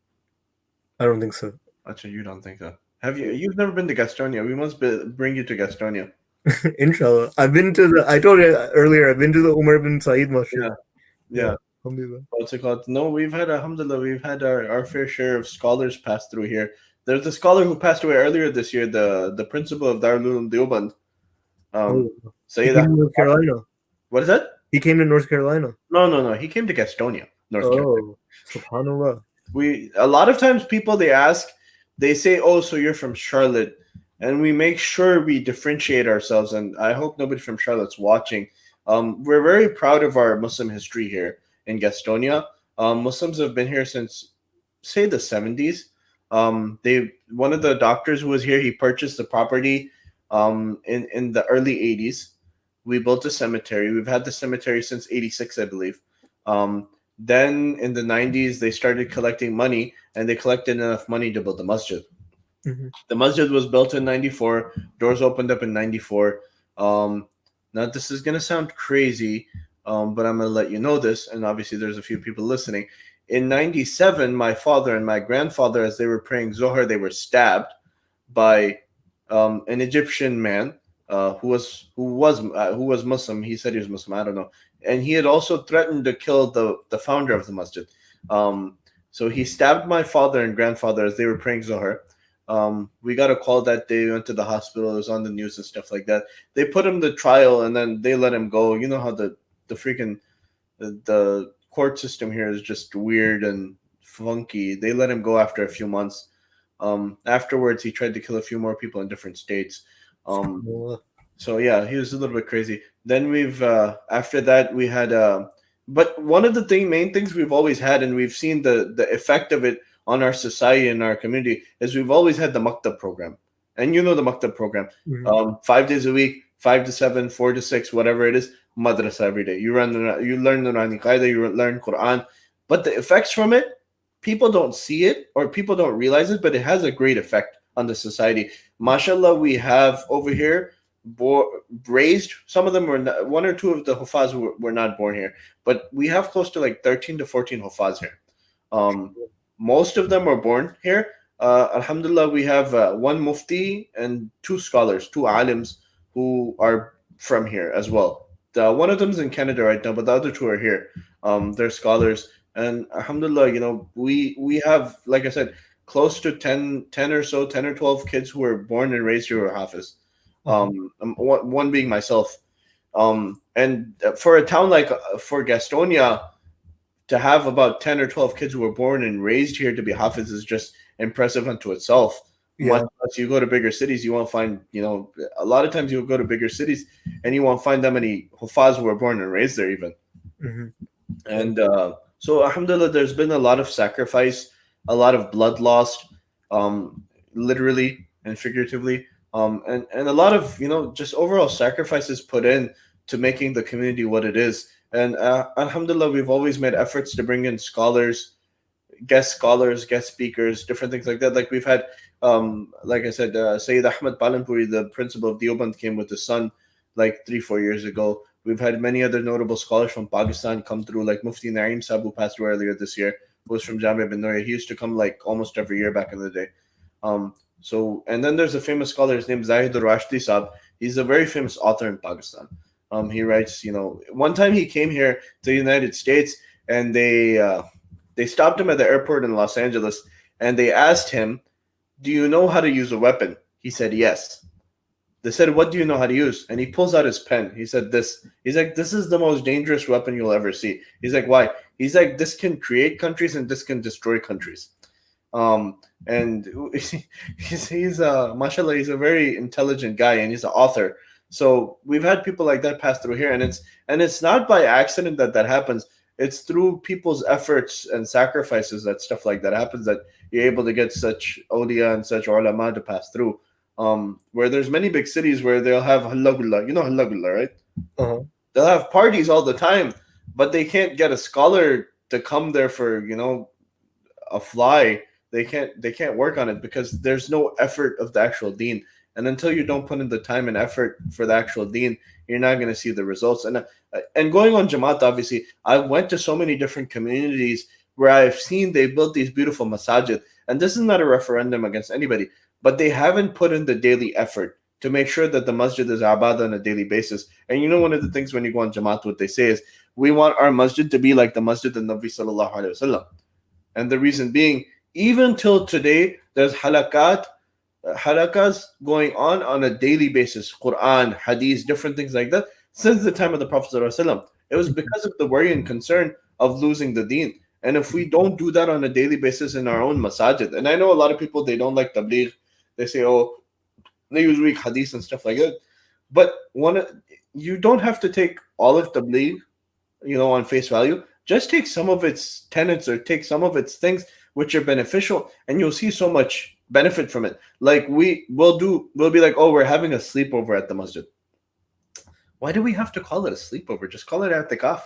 I don't think so. Acha, you don't think so? Have you? You've never been to Gastonia. We must bring you to Gastonia. Inshallah. I've been to the, I told you earlier, I've been to the Umar bin Said masjid. Yeah, yeah. Alhamdulillah. What's it called? No, we've had alhamdulillah, we've had our fair share of scholars pass through here. There's a scholar who passed away earlier this year, the principal of Darul Uloom Deoband. Oh. He Sayyid came to Ahmed. North Carolina. What is that? He came to North Carolina. No. He came to Gastonia, North Carolina. Oh, subhanallah. A lot of times people they ask, they say, "Oh, so you're from Charlotte," and we make sure we differentiate ourselves. And I hope nobody from Charlotte's watching. We're very proud of our Muslim history here in Gastonia. Muslims have been here since, say, the 70s. One of the doctors who was here, he purchased the property in the early 80s. We built a cemetery. We've had the cemetery since 86, I believe. Then in the 90s, they started collecting money, and they collected enough money to build the masjid. Mm-hmm. The masjid was built in 94. Doors opened up in 94. Now, this is going to sound crazy, but I'm going to let you know this, and obviously there's a few people listening. In 97, my father and my grandfather, as they were praying Zohar, they were stabbed by an Egyptian man who was Muslim. He said he was Muslim. I don't know. And he had also threatened to kill the founder of the masjid. So he stabbed my father and grandfather as they were praying Zohar. We got a call that day. We went to the hospital. It was on the news and stuff like that. They put him to trial, and then they let him go. You know how the court system here is just weird and funky. They let him go after a few months. Afterwards, he tried to kill a few more people in different states. So yeah, he was a little bit crazy. Then we've after that we had but one of the main things we've always had, and we've seen the effect of it on our society and our community, is we've always had the maktab program. And you know the maktab program. Mm-hmm. 5 days a week, 5 to 7, 4 to 6, whatever it is, madrasa every day. You learn Nurani Qaida, you learn Quran. But the effects from it, people don't see it or people don't realize it, but it has a great effect on the society. MashaAllah, we have over here raised, some of them were not, one or two of the hufaz were not born here, but we have close to like 13 to 14 hufaz here. Most of them were born here. Alhamdulillah, we have one mufti and two scholars, two alims who are from here as well. One of them is in Canada right now, but the other two are here. They're scholars. And alhamdulillah, we have, like I said, close to 10 or 12 kids who were born and raised here who are hafiz. One being myself. And for a town like for Gastonia, to have about 10 or 12 kids who were born and raised here to be hafiz is just impressive unto itself. Yeah. Once you go to bigger cities, you won't find, a lot of times you'll go to bigger cities and you won't find that many hufaz who were born and raised there even. Mm-hmm. And so alhamdulillah, there's been a lot of sacrifice, a lot of blood lost, literally and figuratively, and a lot of just overall sacrifices put in to making the community what it is. And alhamdulillah, we've always made efforts to bring in scholars, guest speakers, different things like that. Like we've had, like I said, Sayyid Ahmed Palanpuri, the principal of Deoband, came with his son like 3-4 years ago. We've had many other notable scholars from Pakistan come through, like Mufti Naeem Sahib, who passed away earlier this year, who was from Jamia bin Noria. He used to come like almost every year back in the day. So, and then there's a famous scholar, his name is Zahidur Rashdi Sahib. He's a very famous author in Pakistan. He writes, one time he came here to the United States, and they stopped him at the airport in Los Angeles, and they asked him, "Do you know how to use a weapon?" He said, "Yes." They said, "What do you know how to use?" And he pulls out his pen. He said, "This." He's like, "This is the most dangerous weapon you'll ever see." He's like, "Why?" He's like, "This can create countries and this can destroy countries." And he's mashallah, he's a very intelligent guy, and he's an author. So we've had people like that pass through here, and it's not by accident that happens. it's through people's efforts and sacrifices that stuff like that happens, that you're able to get such awliya and such ulama to pass through. Where there's many big cities where they'll have halagullah, halagullah, right? Uh-huh. They'll have parties all the time, but they can't get a scholar to come there for a fly. They can't work on it because there's no effort of the actual deen. And until you don't put in the time and effort for the actual deen, you're not going to see the results. And going on Jamaat, obviously, I went to so many different communities where I've seen they built these beautiful masajid. And this is not a referendum against anybody, but they haven't put in the daily effort to make sure that the masjid is abadah on a daily basis. And one of the things when you go on Jamaat, what they say is, we want our masjid to be like the masjid of Nabi sallallahu alaihi wasallam. And the reason being, even till today, there's halakas going on a daily basis, Quran, hadith, different things like that, since the time of the Prophet ﷺ. It was because of the worry and concern of losing the deen. And if we don't do that on a daily basis in our own masajid, and I know a lot of people, they don't like tabligh, they say, oh, they use weak hadith and stuff like that. But you don't have to take all of tabligh, on face value. Just take some of its tenets or take some of its things which are beneficial, and you'll see so much benefit from it. Like we'll be like, oh, we're having a sleepover at the masjid. Why do we have to call it a sleepover? Just call it i'tikaf.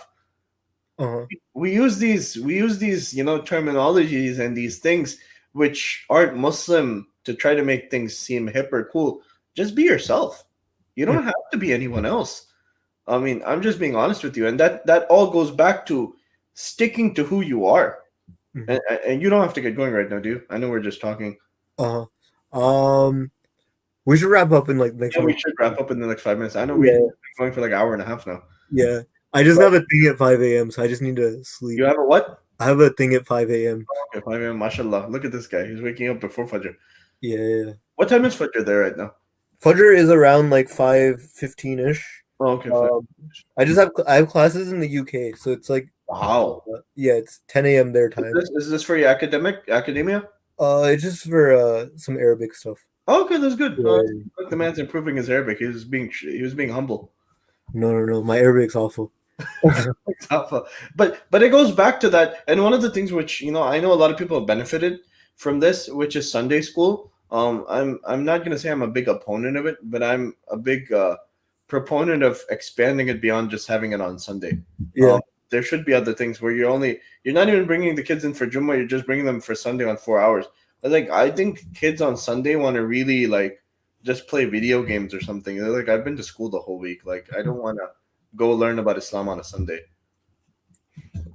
Uh-huh. We use these terminologies and these things which aren't Muslim to try to make things seem hip or cool. Just be yourself. You don't have to be anyone else. I mean, I'm just being honest with you, and that all goes back to sticking to who you are. And you don't have to get going right now, do you? I know we're just talking. We should wrap up in like next. Yeah, we should wrap up in the next 5 minutes. I know we're going for like an hour and a half now. Yeah, I just have a thing at 5 a.m., so I just need to sleep. You have a what? I have a thing at 5 a.m. Okay, 5 a.m. Mashallah. Look at this guy. He's waking up before Fajr. Yeah. What time is Fajr there right now? Fajr is around like 5:15-ish. Oh, okay. I have classes in the UK, so it's like wow. Yeah, it's 10 a.m. their time. Is this for your academia? It's just for some Arabic stuff. Oh, okay, that's good. Yeah. The man's improving his Arabic. He was being humble. No. My Arabic's awful. It's awful. But it goes back to that. And one of the things which I know a lot of people have benefited from this, which is Sunday school. I'm not gonna say I'm a big opponent of it, but I'm a big proponent of expanding it beyond just having it on Sunday. Yeah. There should be other things where you're not even bringing the kids in for Jummah, you're just bringing them for Sunday on 4 hours. I think kids on Sunday want to really just play video games or something. They're like, I've been to school the whole week. I don't want to go learn about Islam on a Sunday.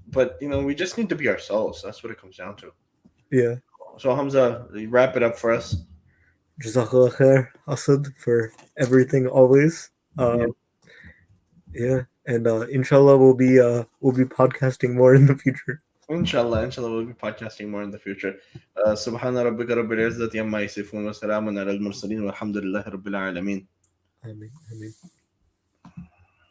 But we just need to be ourselves. That's what it comes down to. Yeah. So Hamzah, wrap it up for us. Jazakallah khair, Asad, for everything always. Yeah. And inshallah we'll be podcasting more in the future. Inshallah we'll be podcasting more in the future. Subhana rabbika rabbil izzati amma yasifun wa salamun ala al mursalin walhamdulillahi rabbil alamin. Ameen.